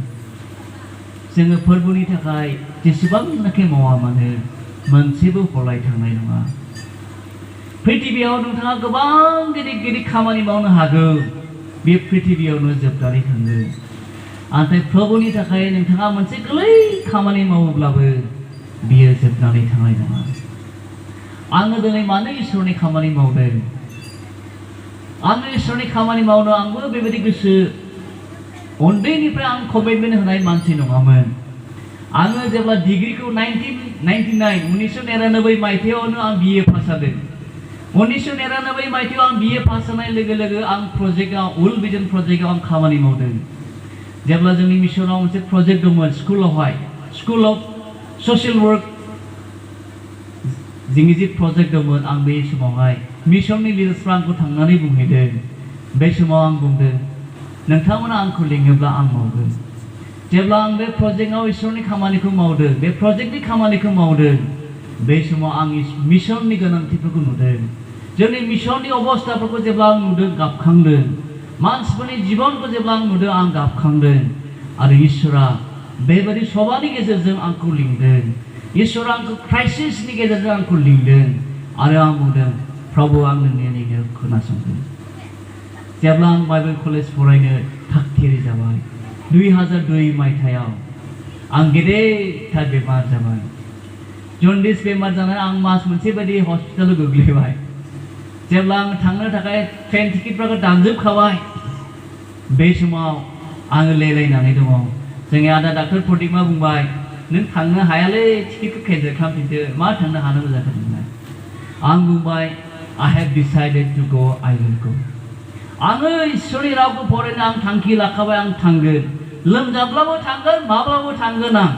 जोङो फोरबोनि थाखाय जेसेबांनाखि मावा मानो मोनसेबो हलाय थांनाय नङा पृथिबियाव नोंथाङा गोबां गिदिर गिदिर खामानि मावनो हागौ बे पृथिबियावनो जोबनानै थांगोन नाथाय प्रभुनि थाखाय नोंथाङा मोनसे गोरलै खामानि मावोब्लाबो बियो जोबनानै थांनाय नङा आङो दिनै मानो इसोरनि खामानि मावदों आङो इसोरनि खामानि मावनो आंबो बेबायदि गोसो उन्दैनिफ्राय आं कमिटमेन्ट होनाय मानसि नङामोन आङो जेब्ला डिग्रीखौ 1999 मायथाइयावनो आं BA पास जादों 1999 मायथाइयाव आं BA पास जानाय लोगो लोगो आं प्रजेक्टआव वर्ल्ड भिजन प्रजेक्टआव आं खामानि मावदों जेब्ला जोंनि मिशनाव मोनसे प्रजेक्ट दंमोन स्कुल अफ ससियेल वर्क जोंनि जे प्रजेक्ट दंमोन आं बे समावहाय मिशननि लिडार्सफ्रा आंखौ थांनानै बुंहैदों बे समाव आं बुंदों नोंथांमोना आंखौ लिङोब्ला आं मावगोन जेब्ला आं बे प्रजेक्टआव इसोरनि खामानिखौ मावदों बे प्रजेक्टनि खामानिखौ मावदों बे समाव आं मिशननि गोनांथिफोरखौ नुदों जोंनि मिशननि अबस्थाफोरखौ जेब्ला आं नुदों गाबखांदों मानसिफोरनि जिबनखौ जेब्ला आं नुदों आं गाबखांदों आरो इसोरा बेबायदि सभानि गेजेरजों आंखौ लिंदों इसोरा आंखौ क्राइसिसनि गेजेरजों आंखौ लिंदों आरो आं बुंदों प्रभु आं नोंनि नेनो खोनासंदों जेब्ला आं बाइबेल कलेज फरायनो थागथियारि जाबाय 2002 मायथाइयाव आं गेदेरथार बेमार जाबाय जन्दिस बेमार जानानै आं मास मोनसे बायदि हस्पिटालाव गोग्लैबाय जेब्ला आं थांनो थाखाय ट्रेन टिकेटफोरखौ दानजोबखाबाय बे समाव आङो लेलायनानै दङ जोंनि आदा डाक्टर प्रदिमा बुंबाय नों थांनो हायालै टिकेटखौ केन्सेल खालामफिनदो मा थांनो हानांगौ जाखो नोंलाय आं बुंबाय I have decided to go I will go आङो इसोरनि रावखौ फरायनो आं थांखि लाखाबाय आं थांगोन लोमजाब्लाबो थांगोन माब्लाबो थांगोन आं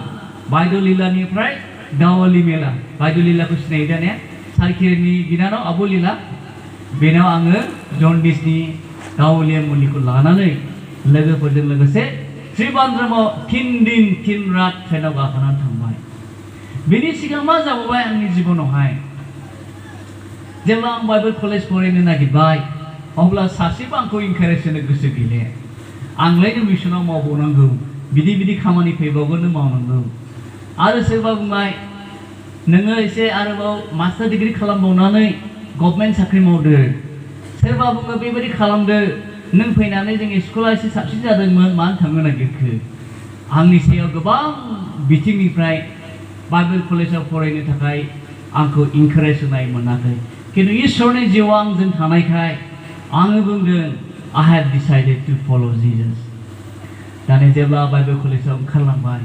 बायद'लिलानिफ्राय गावालि मेला बायद'लिलाखौ सिनायो दा ने सारकिरनि बिनानाव आब' लीला बेनाव आङो जन्दिसनि गावलिया मुलिखौ लानानै लोगोफोरजों लोगोसे त्रिबान्द्रमाव 3 दिन 3 रात ट्रेनाव गाखोनानै थांबाय बेनि सिगां मा जाबावबाय आंनि जिबनावहाय जेब्ला आं बाइबेल कलेज फरायनो नागिरबाय अब्ला सासेबो आंखौ इनकारेज होनो गोसो गैले आंलायनो मिशनाव मावबावनांगौ बिदि खामानि फैबावगोन मावनांगौ आरो सोरबा बुंबाय नोङो एसे आरोबाव मास्टार डिग्री खालामबावनानै गभर्नमेन्ट साख्रि मावदो सोरबा बुङो बेबायदि खालामदो नों फैनानै जोंनि स्कुला एसे साबसिन जादोंमोन मानो थांनो नागिरखो आंनि सायाव गोबां बिथिंनिफ्राय बाइबेल कलेजाव फरायनो थाखाय आंखौ इनकारेज होनाय मोनाखै खिन्थु इसोरनि जिउआव आंजों थानायखाय आङो बुंदों I have decided to follow Jesus दानि जेब्ला बाइबेल कलेजाव ओंखारलांबाय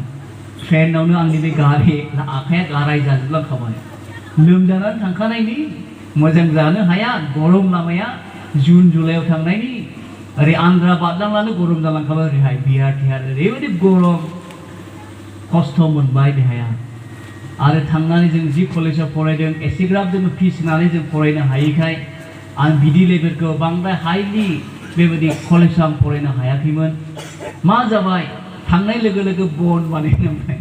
ट्रेनावनो आंनि बे आखाइया गाराय जाजोबलांखाबाय लोमजानानै थांखानायनि मोजां जानो हाया गरम लामाया जुन जुलाइयाव थांनायनि ओरै आन्ध्रा बारलांनानै गरम जालांखाबाय ओरैहाय बिहार थिहार ओरैबायदि गरम खस्थ' मोनबाय देहाया आरो थांनानै जों जि कलेजाव फरायदों एसेग्राब जोङो फिस होनानै जों फरायनो हायैखाय आं बिदि लेभेलखौ बांद्राय हाइलि बेबायदि कलेजाव आं फरायनो हायाखैमोन मा जाबाय थांनाय लोगो लोगो बन बानायनांबाय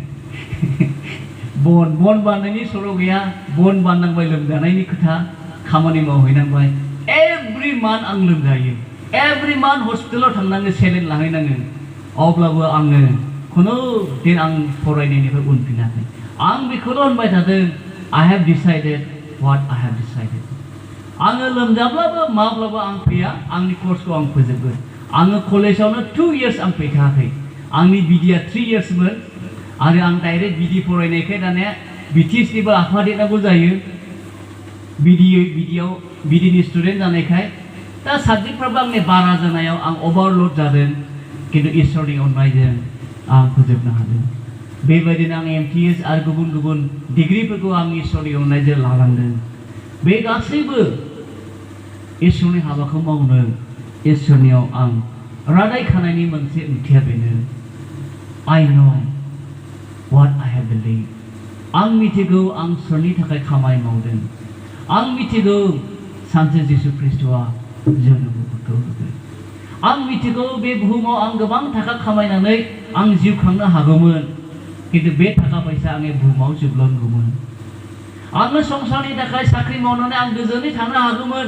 बन बानायनायनि सर' गैया बन बानायनांबाय लोमजानायनि खोथा खामानि मावहैनांबाय एभ्रि मान्थ आं लोमजायो एभ्रि मान्थ हस्पिटालाव थांनाङो सेलेन लाहैनाङो अब्लाबो आङो खुनु दिन आं फरायनायनिफ्राय उनफिनाखै आं बेखौल' होनबाय थादों I have decided what I have decided आङो लोमजाब्लाबो माब्लाबो आं फैया आंनि कर्सखौ आं फोजोबगोन आङो कलेजावनो 2 years आं फैखायाखै आंनि बिडिया 3 yearsमोन आरो आं डाइरेक्ट बिडि फरायनायखाय दानिया BTSनिबो आफादेरनांगौ जायो बिडिनि स्टुडेन्ट जानायखाय दा साबजेक्टफ्राबो आंनि बारा जानायाव आं अभारलड जादों खिन्थु इसोरनि अननायजों आं फोजोबनो हादों बेबायदिनो आं MTS आरो गुबुन डिग्रीफोरखौ आं इसोरनि अननायजों लालांदों बे गासैबो इसोरनि हाबाखौ मावनो इसोरनियाव आं रादाय खानायनि मोनसे ओंथिया बेनो I know what I have believed. आं मिथिगौ आं सोरनि थाखाय खामानि मावदों आं मिथिगौ सानसे जिसु ख्रीष्टआ जोंनो बहुतखौ होगोन आं मिथिगौ बे बुहुमाव आं गोबां थाखा खामायनानै आं जिउ खांनो हागौमोन किन्तु बे थाखा फैसा आंनि बुहुमाव जोबलांगौमोन आङो संसारनि थाखाय साख्रि मावनानै आं गोजोनै थानो हागौमोन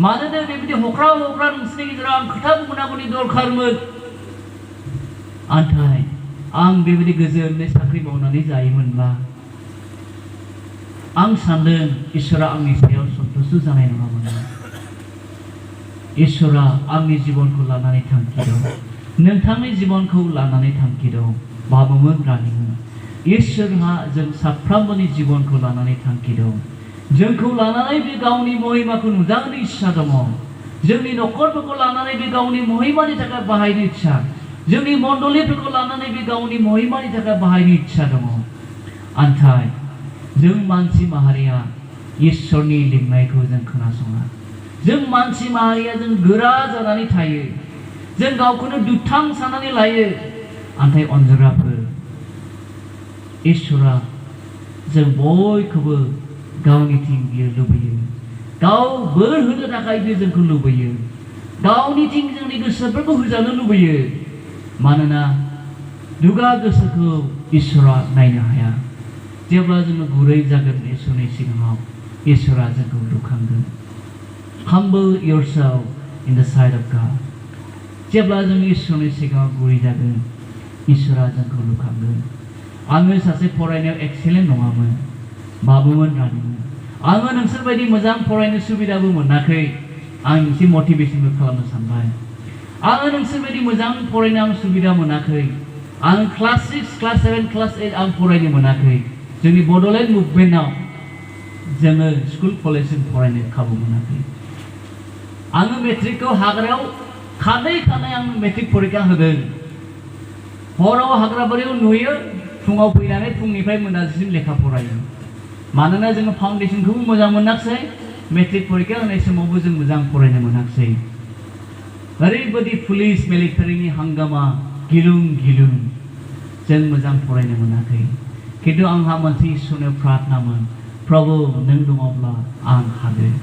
मानोना बेबायदि हख्रा हख्रा नोंसोरनि गेजेराव आं खोथा बुंनांगौनि दरखारमोन नाथाय आं बेबायदि गोजोनै साख्रि मावनानै जायोमोनब्ला आं सान्दों इसोरा आंनि सायाव सन्तुष्ट जानाय नङामोन इसोरा आंनि जिबनखौ लानानै थांखि दं नोंथांनि जिबनखौ लानानै थांखि दं बाबुमोन रानिमोन इसोरहा जों साफ्रोमबोनि जिबनखौ लानानै थांखि दं जोंखौ लानानै बे गावनि महिमाखौ नुजानो इच्छा दङ जोंनि न'खरफोरखौ लानानै बे गावनि महिमानि थाखाय बाहायनो इच्छा जोंनि मण्डलीफोरखौ लानानै बे गावनि महिमानि थाखाय बाहायनो इच्छा दङ नाथाय जों मानसि माहारिया इसोरनि लिंनायखौ जों खोनासङा जों मानसि माहारिया जों गोरा जानानै थायो जों गावखौनो दुथां साननानै लायो नाथाय अनजाग्राफोर इसोरा जों बयखौबो गावनिथिं बियो लुबैयो गाव बोर होनो थाखाय बियो जोंखौ लुबैयो गावनिथिं जोंनि गोसोफोरखौ होजानो लुबैयो मानोना दुगा गोसोखौ इसोरा नायनो हाया जेब्ला जोङो गुरै जागोन इसोरनि सिगाङाव इसोरा जोंखौ लुखांगोन humble yourself in the sight of God जेब्ला जों इसोरनि सिगाङाव गुरै जागोन इसोरा जोंखौ लुखांगोन आङो सासे फरायनायाव एक्सेलेन्ट नङामोन बाबुमोन रानिमोन आङो नोंसोर बायदि मोजां फरायनो सुबिदाबो मोनाखै आं एसे मटिभेशनबो खालामनो सानबाय आङो नोंसोर बायदि मोजां फरायनो आं सुबिदा मोनाखै आं क्लास 6 क्लास 7 क्लास 8 आं फरायनो मोनाखै जोंनि बड'लेण्ड मुभमेन्टआव जोङो स्कुल कलेजजों फरायनो खाबु मोनाखै आङो मेट्रिकखौ हाग्रायाव खानै आं मेट्रिक परिखा होदों हराव हाग्राबारियाव नुयो फुङाव फैनानै फुंनिफ्राय मोनाजासिम लेखा फरायो मानोना जोङो फाउन्डेसनखौबो मोजां मोनाखिसै मेट्रिक परिखा होनाय समावबो जों मोजां फरायनो मोनाखिसै ओरैबायदि पुलिस मिलिटारिनि हांगामा गिलुं गिलुं जों मोजां फरायनो मोनाखै किन्तु आंहा मोनसे इसोरनियाव प्रार्थनामोन प्रभु नों दङब्ला आं हागोन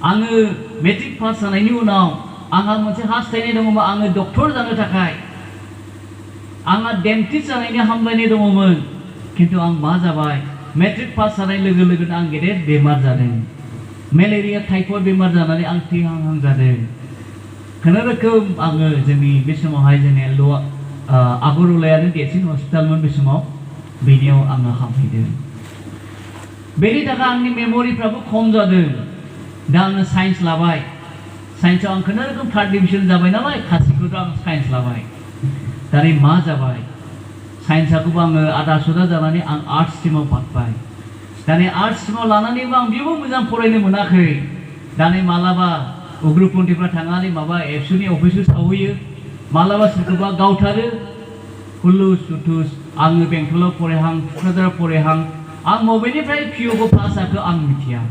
आङो मेट्रिक पास जानायनि उनाव आंहा मोनसे हास्थायनाय दङमोन आङो डक्टर जानो थाखाय आंहा डेन्टिस्ट जानायनि हामलायनाय दङमोन किन्तु आं मा जाबाय मेट्रिक पास जानाय लोगो लोगोनो आं गेदेर बेमार जादों मेलेरिया टाइफয়েड बेमार जानानै आं थैहां जादों खुनुरोखोम आङो जोंनि बे समावहाय जोंनि आगरतलायानो देरसिन हस्पिटालमोन बे समाव बेनियाव आङो हामहैदों बेनि थाखाय आंनि मेम'रिफ्राबो खम जादों दा आङो साइन्स लाबाय साइन्सआव आं खुनुरोखोम 3rd डिभिजन जाबाय नालाय खासिखौथ' आं साइन्स लाबाय दानि मा जाबाय साइन्सआखौबो आङो आधा सुधा जानानै आं आर्ट्स स्ट्रिमाव बारबाय दानि आर्ट्स स्ट्रिमाव लानानैबो आं बेयावबो मोजां फरायनो मोनाखै दानि मालाबा उग्रपन्थिफ्रा थांनानै माबा एबसुनि अफिसाव सावहैयो मालाबा सोरखौबा गावथारो हुलुस थुथुस आङो बेंटलाव फरायहां क'क्राझाराव फरायहां आं बबेनिफ्राय पिअ'खौ पास जाखो आं मिथिया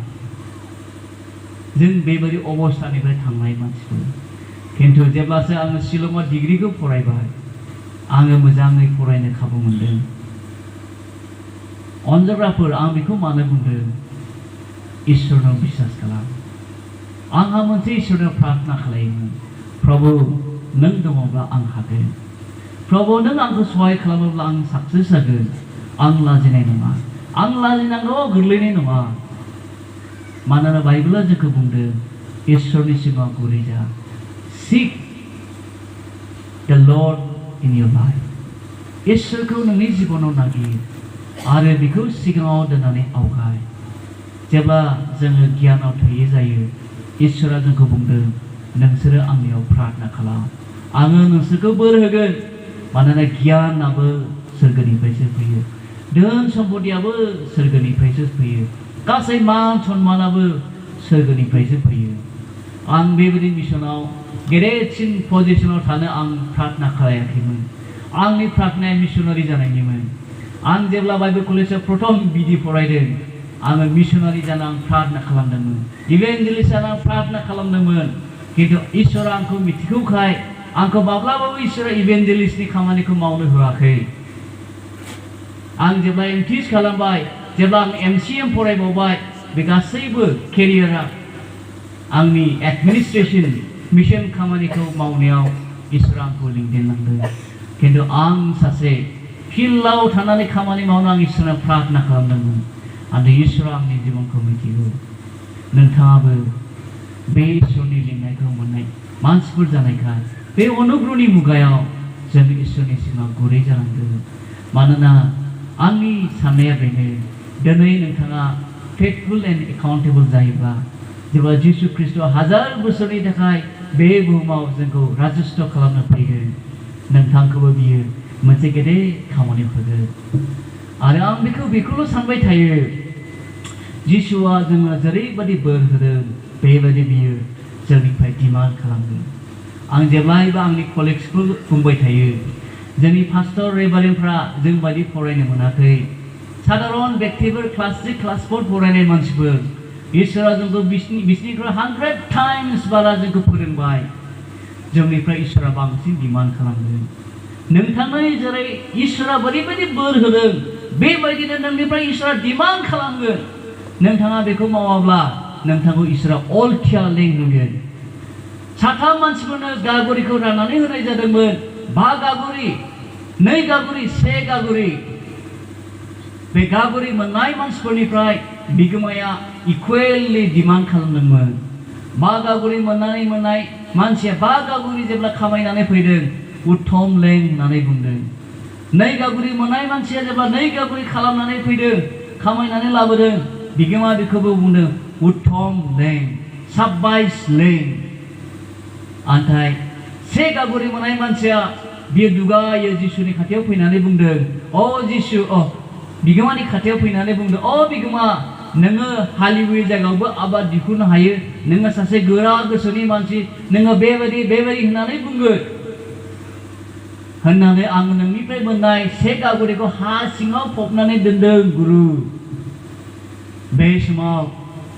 जों बेबायदि अबस्थानिफ्राय थांनाय मानसिफोर किन्तु जेब्लासो आङो शिलंआव डिग्रीखौ फरायबाय आङो मोजाङै फरायनो खाबु मोनदों अनजाग्राफोर आं बेखौ मानो बुंदों इसोरनाव बिसास खालाम आंहा मोनसे इसोरनाव प्रार्थना खालायोमोन प्रभु नों दङब्ला आं हागोन प्रभु नों आंखौ सहाय खालामोब्ला आं साक्सेस जागोन आं लाजिनाय नङा आं लाजिनांगौ गोरलैनाय नङा मानोना बाइबेला जोंखौ बुंदों इसोरनि सिगाङाव गुरै जा Seek the Lord in your life. इसोरखौ नोंनि जिबनाव नागिर आरो बेखौ सिगाङाव दोननानै आवगाय जेब्ला जोङो गियानाव थोयै जायो इसोरा जोंखौ बुंदों नोंसोरो आंनियाव प्रार्थना खालाम आङो नोंसोरखौ बोर होगोन मानोना गियानाबो सोरगोनिफ्रायसो फैयो धोन सम्पतियाबो सोरगोनिफ्रायसो फैयो गासै मान सन्मानाबो सोरगोनिफ्रायसो फैयो आं बेबायदि मिशनाव गेदेरसिन पजिशनाव थानो आं प्रार्थना खालायाखैमोन आंनि प्रार्थनाया मिशनारि जानायनिमोन आं जेब्ला बाइबेल कलेजाव प्रथम बिदि फरायदों आङो मिशनारि जाना आं प्रार्थना खालामदोंमोन इभेन्जेलिस्ट जाना आं प्रार्थना खालामदोंमोन खिन्थु इसोरा आंखौ मिथिगौखाय आंखौ माब्लाबाबो इसोरा इभेन्जेलिस्टनि खामानिखौ मावनो होआखै आं जेब्ला एमटिएस खालामबाय जेब्ला आं एमसिएम फरायबावबाय बे गासैबो केरियारा आंनि एडमिनिस्ट्रेशन मिशन खामानिखौ मावनायाव इसोरा आंखौ लिंदेनलांदों खिन्थु आं सासे फिल्डआव थानानै खामानि मावनो आं इसोरनो प्रार्थना खालामदोंमोन आरो इसोरा आंनि जिबनखौ मिथिगौ नोंथाङाबो बे इसोरनि लिंनायखौ मोननाय मानसिफोर जानायखाय बे अनुग्रहनि मुगायाव जों इसोरनि सिगाङाव गुरै जानांगोन मानोना आंनि साननाया बेनो दिनै नोंथाङा फेथफुल एन्ड एकाउन्टेबल जायोब्ला जेब्ला जिसु ख्रीष्टआ 1000 बोसोरनि थाखाय बे बुहुमाव जोंखौ राजत्व खालामनो फैगोन नोंथांखौबो बियो मोनसे गेदेर खामानियाव होगोन आरो आं बेखौल' सानबाय थायो जिसुआ जोंनो जेरैबायदि बोर होदों बेबायदि बियो जोंनिफ्राय डिमान्ड खालामगोन आं जेब्लायबो आंनि कलिग्सखौ बुंबाय थायो जोंनि पास्टर रेभारेन्डफ्रा जों बायदि फरायनो मोनाखै साधारन व्यक्तिफोर क्लास 3 क्लास 4 फरायनाय मानसिफोर इसोरा जोंखौ बिसोरनिख्रुइ 100 टाइम्स बारा जोंखौ फोरोंबाय जोंनिफ्राय इसोरा बांसिन डिमान्ड खालामगोन नोंथांनि जेरै इसोरा ओरैबायदि बोर होदों बेबायदिनो नोंनिफ्राय इसोरा डिमान्ड खालामगोन नोंथाङा बेखौ मावाब्ला नोंथांखौ इसोरा अलथिया लेंगोन साथाम मानसिफोरनो गागुरिखौ राननानै होनाय जादोंमोन 5 गागुरि 2 गागुरि 1 गागुरि बे गागुरि मोननाय मानसिफोरनिफ्राय बिगोमाया इकुवेलि डिमान्ड खालामदोंमोन 5 गागुरि मोननाय मानसिया 5 गागुरि जेब्ला खामायनानै फैदों उत्तम लें होननानै बुंदों 2 गागुरि मोननाय मानसिया जेब्ला 2 गागुरि खालामनानै फैदों खामायनानै लाबोदों बिगोमा बेखौबो बुंदों उत्तम लें 27 लें आन्थाय 1 गागुरि मोननाय मानसिया बियो दुगायो जिसुनि खाथियाव फैनानै बुंदों अ जिसु बिगोमानि खाथियाव फैनानै बुंदों अ बिगोमा नोङो हालिवै जायगायावबो आबाद दिहुननो हायो नोङो सासे गोरा गोसोनि मानसि नोङो बेबायदि होननानै बुंगोन होननानै आं नोंनिफ्राय मोननाय 1 गागुरिखौ हा सिङाव फबनानै दोनदों गुरु बे समाव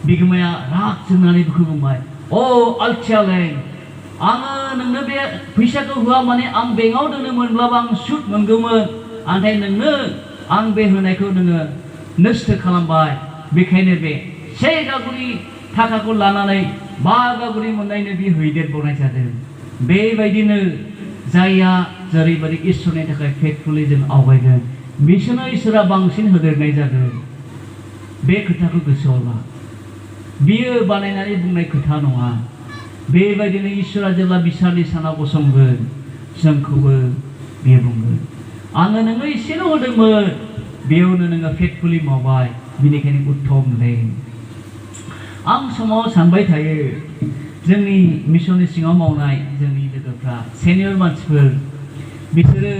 बिगोमाया राग जोंनानै बेखौ बुंबाय अ अलथियालें आङो नोंनो बे फैसाखौ होआ माने आं बेंकआव दोनोमोनब्लाबो आं सुद मोनगौमोन नाथाय नोंनो आं बे होनायखौ नोङो नस्थ' खालामबाय बेखायनो बे 1 गागुरि थाखाखौ लानानै 5 गागुरि मोननायनो बि हैदेरबावनाय जादों बेबायदिनो जायहा जेरैबायदि इसोरनि थाखाय फेथफुलि जों आवगायगोन बिसोरनो इसोरा बांसिन होदेरनाय जागोन बे खोथाखौ गोसोआव ला बियो बानायनानै बुंनाय खोथा नङा बेबायदिनो इसोरा जेब्ला बिसारनि सानाव गसंगोन जोंखौबो बियो बुंगोन आङो नोंनो एसेल' होदोंमोन बेयावनो नोङो फेथफुलि मावबाय बिनिखायनो उत्तम लें आं समाव सानबाय थायो जोंनि मिशननि सिङाव मावनाय जोंनि लोगोफ्रा सेनियर मानसिफोर बिसोरो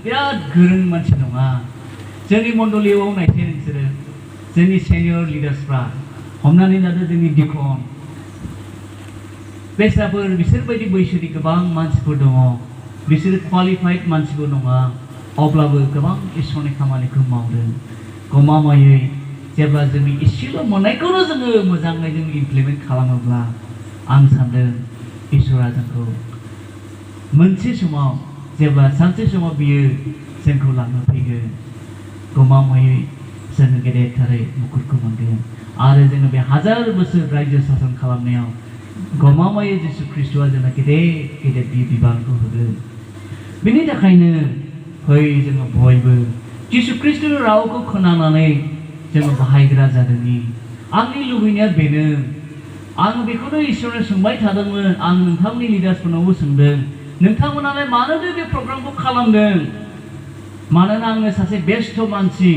बिराद गोरों मानसि नङा जोंनि मण्डलियाव नायसै नोंसोरो जोंनि सेनियर लिडार्सफ्रा हमनानै लादो जोंनि डिकन बेसाफोर बिसोरबायदि बैसोनि गोबां मानसिफोर दङ बिसोर क्वालिफाइड मानसिबो नङा अब्लाबो गोबां इसोरनि खामानिखौ मावदों गमामायै जेब्ला जोंनि एसेल' मोननायखौनो जोङो मोजाङै जों इमप्लिमेन्ट खालामोब्ला आं सानदों इसोरा जोंखौ मोनसे समाव जेब्ला सानसे समाव बियो जोंखौ लांनो फैगोन गमामायै जोङो गेदेरथारै मुकुटखौ मोनगोन आरो जोङो बे 1000 बोसोर रायजो सासन खालामनायाव गमामायै जिसु ख्रीष्टआ जोंनो गेदेर बिबानखौ होगोन बेनि थाखायनो फै जोङो बयबो जिसु ख्रीष्टनि रावखौ खोनानानै जोङो बाहायग्रा जादोंनि आंनि लुबैनाया बेनो आं बेखौनो इसोरनो सोंबाय थादोंमोन आं नोंथांनि लिडार्सफोरनावबो सोंदों नोंथांमोनालाय मानोथो बे प्रग्रामखौ खालामदों मानोना आङो सासे बेस्थ मानसि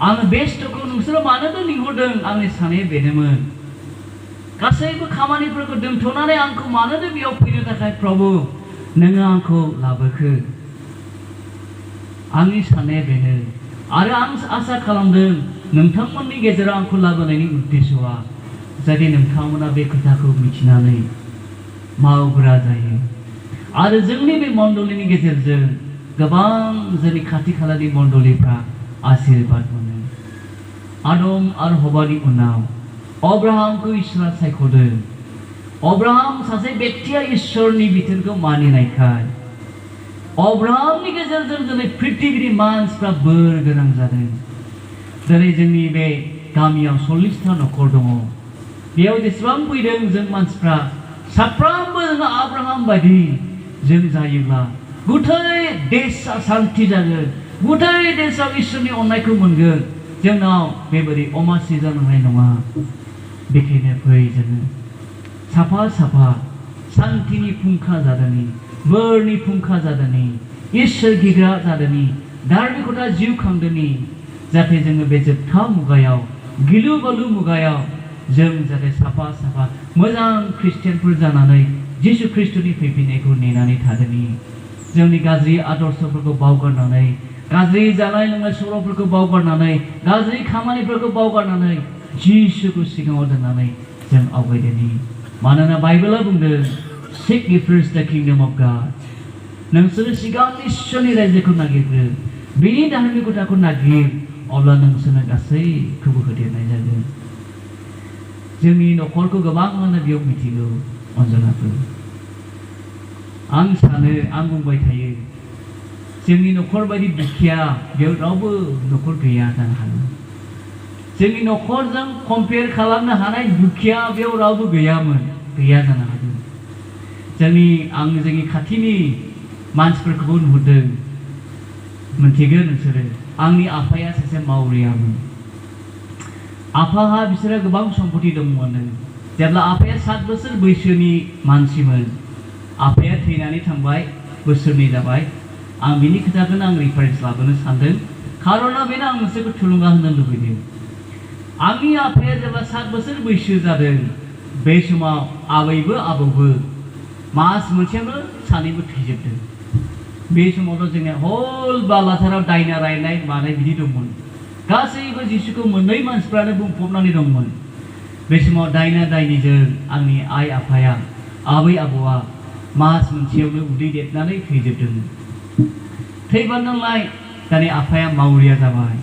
आङो बेस्थ'खौ नोंसोरो मानोथो लिंहरदों आंनि साननाया बेनोमोन गासैबो खामानिफोरखौ दोनथ'नानै आंखौ मानोथो बेयाव फैनो थाखाय प्रभु नोङो आंखौ लाबोखो आंनि साननाया बेनो आरो आं आसा खालामदों नोंथांमोननि गेजेराव आंखौ लाबोनायनि उद्देश्यआ जाहाथे नोंथांमोना बे खोथाखौ मिथिनानै मावग्रा जायो आरो जोंनि बे मण्डलिनि गेजेरजों गोबां जोंनि खाथि खालानि मण्डलिफ्रा आशीर्बाद मोनो आदम आरो हवानि उनाव अब्राहामखौ इसोरा सायख'दों। अब्राहाम सासे व्यक्तिया इसोरनि बिथोनखौ मानिनायखाय अब्राहामनि गेजेरजों दिनै पृथ्वीनि मानसिफ्रा बोर गोनां जादों। दिनै जोंनि बे गामियाव 40टा न'खर दङ। बेयाव जेसेबां फैदों जों मानसिफ्रा साफ्रोमबो जोङो आब्राहाम बायदि जों जायोब्ला गुथै देशआ सान्ति जागोन, गुथै देशआव इसोरनि अननायखौ मोनगोन। जोंनाव बेबायदि अमासि जानांनाय नङा। बेखायनो फै जोङो साफा साफा सान्तिनि फुंखा जादोंनि, बोरनि फुंखा जादोंनि, इसोर गिग्रा जादोंनि, धार्मिकता जिउ खांदोंनि, जाहाथे जोङो बे जोबथा मुगायाव गिलु बालु मुगायाव जों जाहाथे साफा साफा मोजां ख्रिस्टियानफोर जानानै जिसु ख्रिस्ट'नि फैफिननायखौ नेनानै थादोंनि, जोंनि गाज्रि आदर्शफोरखौ बावगारनानै, गाज्रि जानाय लोंनाय सल'फोरखौ बावगारनानै, गाज्रि खामानिफोरखौ बावगारनानै जिसुखौ सिगाङाव दोननानै जों आवगायदोंनि। मानोना बाइबेला बुंदों Seek ye first the kingdom of God. नोंसोरो सिगां इसोरनि रायजोखौ नागिरग्रो, बिनि धार्मिकताखौ नागिर, अब्ला नोंसोरनो गासैखौबो होदेरनाय जागोन। जोंनि न'खरखौ गोबाङानो बेयाव मिथिगौ अनजनाफोर। आं सानो, आं बुंबाय थायो, जोंनि न'खर बायदि दुखिया बेयाव रावबो न'खर गैया जानो हागौ। जोंनि न'खरजों कम्पेयार खालामनो हानाय दुखिया बेयाव रावबो गैया जानो हागौ। आं जोंनि खाथिनि मानसिफोरखौबो नुहुरदों, मिथिगोन नोंसोरो। आंनि आफाया सासे मावरियामोन। आफाहा बिसोरो गोबां सम्पति दंमोन। जेब्ला आफाया 7 बोसोर बैसोनि मानसिमोन, आफाया थैनानै थांबाय, बोसोरनै जाबाय। आं बिनि खोथाखौनो आं रिफारेन्स लाबोनो सानदों, खारना बेनो आं नोंसोरखौ थुलुंगा होनो लुबैदों। आंनि आफाया जेब्ला 7 बोसोर बैसो जादों, बे समाव आबैबो आबौबो मास मोनसेयावनो सानैबो थैजोबदों। बे समावथ' जोंनिया हल बालाथाराव दायना रायनाय मानाय बिदि दंमोन। गासैबो जिसुखौ मोननै मानसिफ्रानो बुंफबनानै दंमोन। बे समाव दायना दायनिजों आंनि आइ आफाया, आबै आबौआ मास मोनसेयावनो उदै देरनानै थैजोबदोंमोन। थैबानालाय दानि आफाया मावरिया जाबाय।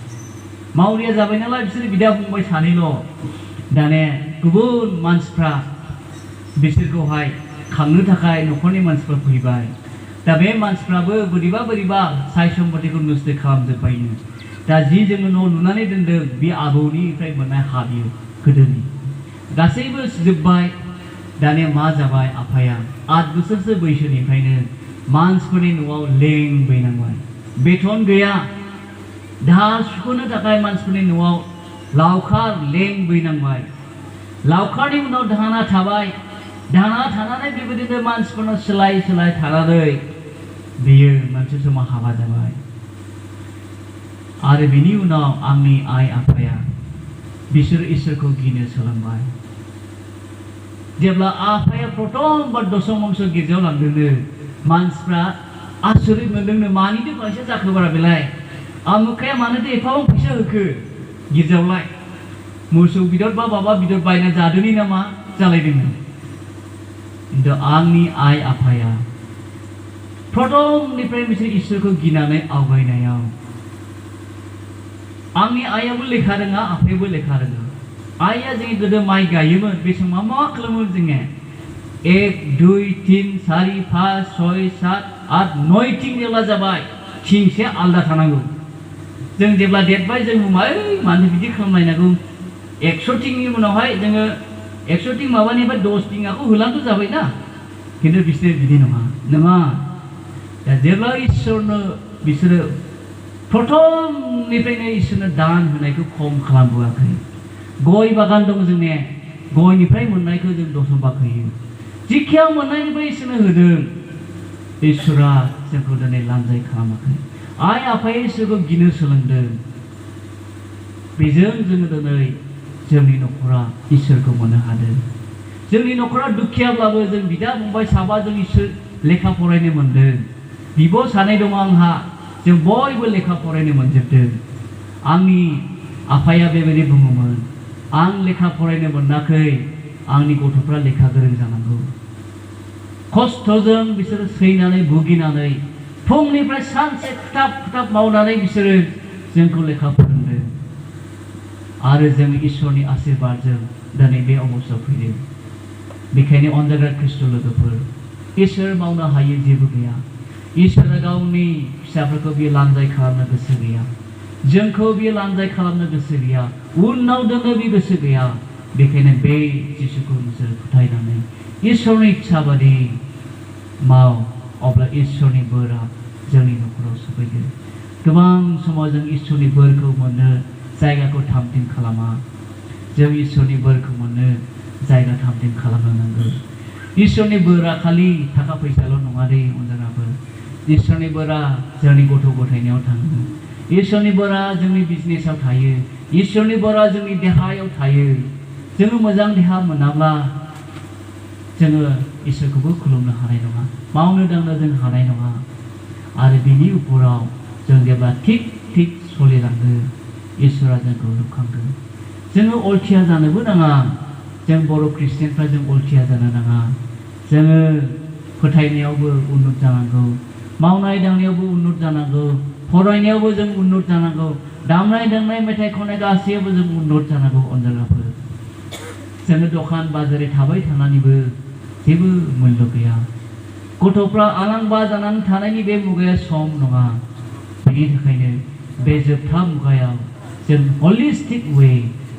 मावरिया जाबाय नालाय बिसोर बिदा फंबाय सानैल'। दाने गुबुन मानसिफ्रा बिसोरखौहाय खांनो थाखाय न'खरनि मानसिफ्रा फैबाय। दा बे मानसिफ्राबो बोरैबा साय सम्पतिखौ नस्थ' खालामजोब्बायनो। दा जि जोङो न' लुनानै दोनदों बे आबौनिफ्राय मोननाय हा बियो गोदोनि गासैबो जोब्बाय। दानिया मा जाबाय, आफाया 8 बोसोरसो बैसोनिफ्रायनो मानसिफोरनि न'आव लेंबैनांबाय। बेथन गैया, दाहार सुख'नो थाखाय मानसिफोरनि न'आव लावखार लेंबैनांबाय। लावखारनि उनाव दाहोना थाबाय। दाहोना थानानै बेबायदिनो मानसिफोरनाव सोलाय थानानै बियो मोनसे समाव हाबा जाबाय। आरो बिनि उनाव आंनि आइ आफाया बिसोर इसोरखौ गिनो सोलोंबाय। जेब्ला आफाया प्रथमबार दशमांश गिर्जायाव लांदोंनो, मानसिफ्रा आसरित मोनदोंनो, मानिथो फैसा जाखो बारा बेलाय, आमुखाया मानोथो एफाबां फैसा होखो गिर्जायावलाय, मोसौ बेदर बा माबा बेदर बायना जादोंनि नामा जालायदोंनो। खिन्थु आंनि आइ आफाया प्रथमनिफ्राय बिसोर इसोरखौ गिनानै आवगायनायाव, आंनि आइयाबो लेखा रोङा, आफायाबो लेखा रोङा। आइया जोंनि गोदो माइ गायोमोन। बे समाव मा खालामोमोन जोङो, 1 2 3 4 5 6 7 8 9 थिं जेब्ला जाबाय, थिंसे आलदा थानांगौ। जों जेब्ला देरबाय जों बुंबाय, मानो बिदि खालामलायनांगौ, 100 थिंनि उनावहाय जोङो 100 थिं माबानिफ्राय 10 थिंआखौ होलांथ' जाबायना। खिन्थु बिसोर बिदि नङा। दा जेब्ला इसोरनो बिसोरो प्रथमनिफ्रायनो इसोरनो दान होनायखौ खम खालामबोआखै। गय बागान दं जोंने, गयनिफ्राय मोननायखौ जों दशमभाग होयो। जिखिया मोननायनिफ्राय इसोरनो होदों, इसोरा जोंखौ दिनै लानजाय खालामाखै। आइ आफाया इसोरखौ गिनो सोलोंदों। बेजों जोङो दिनै जोंनि न'खरा इसोरखौ मोननो हादों। जोंनि न'खरा दुखियाब्लाबो जों बिदा फंबाय साबा जों इसोर लेखा फरायनो मोनदों। बिब' सानै दङ आंहा, जों बयबो लेखा फरायनो मोनजोबदों। आंनि आफाया बेबायदि बुङोमोन, आं लेखा फरायनो मोनाखै, आंनि गथ'फ्रा लेखा गोरों जानांगौ। खस्थ'जों बिसोरो सैनानै भुगिनानै फुंनिफ्राय सानसे खुथाब मावनानै बिसोरो जोंखौ लेखा फोरोंदों। आरो जों इसोरनि आशीर्वादजों दिनै बे अबस्थायाव फैदों। बेखायनो अनजाग्रा ख्रिस्ट' लोगोफोर, इसोर मावनो हायै जेबो गैया। इसोरा गावनि फिसाफोरखौ बियो लानजाय खालामनो गोसो गैया। जोंखौ बियो लानजाय खालामनो गोसो गैया। उनाव दोननो बे गोसो गैया। बेखायनो बे जिसुखौ नोंसोर फोथायनानै इसोरनि इच्छा बादि माव, अब्ला इसोरनि बोरा जोंनि न'खराव सफैगोन। गोबां समाव जों इसोरनि बोरखौ मोननो जायगाखौ थाम-थिम खालामा। जों इसोरनि बोरखौ मोननो जायगा थाम-थिम खालामनो नांगौ। इसोरनि बोरा खालि थाखा फैसाल' नङा दे अनजाग्राफोर। इसोरनि बोरा जोंनि गथ' गथायनायाव थाङो। इसोरनि बोरा जोंनि बिजनेसाव थायो। इसोरनि बोरा जोंनि देहायाव थायो। जोङो मोजां देहा मोनाब्ला जोङो इसोरखौबो खुलुमनो हानाय नङा, मावनो दांनो जों हानाय नङा। आरो बिनि उपराव जों जेब्ला थिग सोलिलाङो, इसोरा जोंखौ लुखांगोन। जोङो अलथिया जानोबो नाङा। जों बर' ख्रिस्टियानफ्रा जों अलथिया जानो नाङा। जोङो फोथायनायावबो उन्नत जानांगौ, मावनाय दांनायावबो उन्नत जानांगौ, फरायनायावबो जों उन्नत जानांगौ, दामनाय देनाय मेथाइ खननाय गासैयावबो जों उन्नत जानांगौ अनजाग्राफोर। जोङो दखान बाजारे थाबाय थानानैबो जेबो मुल्य गैया। गथ'फ्रा आलां-बा जानानै थानायनि बे मुगाया सम नङा। बेनि थाखायनो बे जोबथा मुगायाव जों हलिस्टिक वे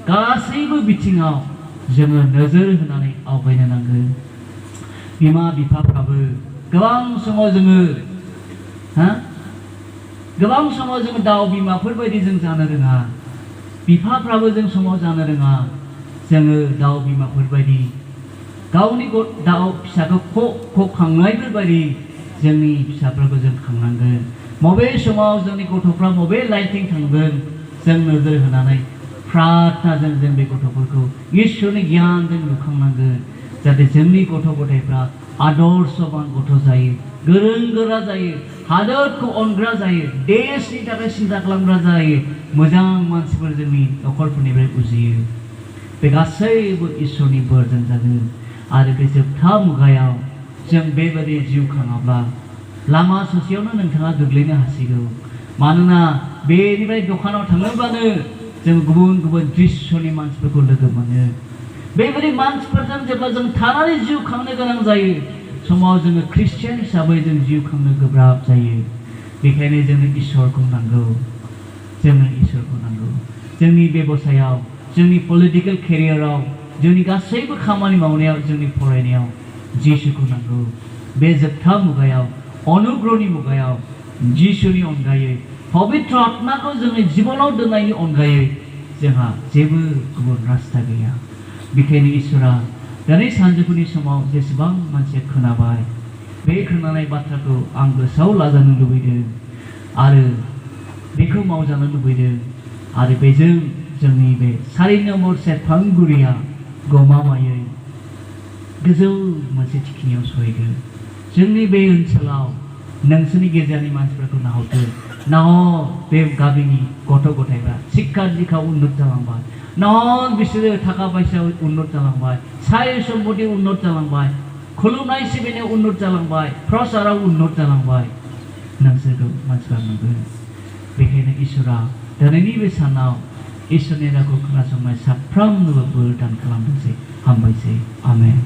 गासैबो बिथिङाव जोङो नोजोर होनानै आवगायनो नांगोन। बिमा-बिफाफ्राबो गोबां समाव जोङो दाउ बिमाफोर बायदि जों जानो रोङा। बिफाफ्राबो जों समाव जानो रोङा। जोङो दाउ बिमाफोर बायदि गावनि दाउ फिसाखौ खांनायफोर बायदि जोंनि फिसाफोरखौ जों खांनांगोन। मबे समाव जोंनि गथ'फ्रा मबे लाइनथिं थांगोन जों नोजोर होनानै प्रार्थनाजों जों बे गथ'फोरखौ इसोरनि गियानजों लुखांनांगोन, जाहाथे जोंनि गथ' गथायफ्रा आदर्शबान गथ' जायो, गोरों गोरा जायो, हादोरखौ अनग्रा जायो, देशनि थाखाय सिन्था खालामग्रा जायो, मोजां मानसिफोर जोंनि न'खरफोरनिफ्राय उजियो। बे गासैबो इसोरनि बोरजों जागोन। आरो बे जोबथा मुगायाव जों बेबायदि जिउ खाङाब्ला लामा ससेयावनो नोंथाङा गोग्लैनो हासिगौ। मानोना बेनिफ्राय दखानाव थाङोब्लानो जों गुबुन गुबुन दृश्यनि मानसिफोरखौ लोगो मोनो। बेबायदि मानसिफोरजों जेब्ला जों थानानै जिउ खांनो गोनां जायो, समाव जोङो ख्रिस्टियान हिसाबै जों जिउ खांनो गोब्राब जायो। बेखायनो जोंनो इसोरखौ नांगौ। जोंनो इसोरखौ नांगौ। जोंनि बेबसायाव, जोंनि पलिटिकेल केरियाराव, जोंनि गासैबो खामानि मावनायाव, जोंनि फरायनायाव जिसुखौ नांगौ। बे जोबथा मुगायाव, अनुग्रहनि मुगायाव जिसुनि अनगायै, पबित्र आत्माखौ जोंनि जिबनाव दोननायनि अनगायै जोंहा जेबो गुबुन रास्ता गैया। बेखायनो इसोरा दिनै सानजौफुनि समाव जेसेबां मानसिया खोनाबाय, बे खोनानाय बाथ्राखौ आं गोसोआव लाजानो लुबैदों आरो बेखौ मावजानो लुबैदों। आरो बेजों जोंनि बे 4 नम्बर सेरफांगुरिया गमामायै गोजौ मोनसे थिखिनियाव सहैगोन। जोंनि बे ओनसोलाव नोंसोरनि गेजेरनि मानसिफोरखौ नाहरदो। बे गामिनि गथ' गथायफ्रा शिक्षा दीक्षायाव उन्नत जालांबाय। बिसोरो थाखा फैसायाव उन्नत जालांबाय, साय सम्पति उन्नत जालांबाय, खुलुमनाय सिबिनायाव उन्नत जालांबाय, प्रसाराव उन्नत जालांबाय। नोंसोरखौ मानसिफ्रा नुगोन। बेखायनो इसोरा दिनैनि बे सानाव इसोरनि रावखौ खोनासंनाय साफ्रोमनोबो बोर दान खालामथोंसै। हामबायसै। आमेन।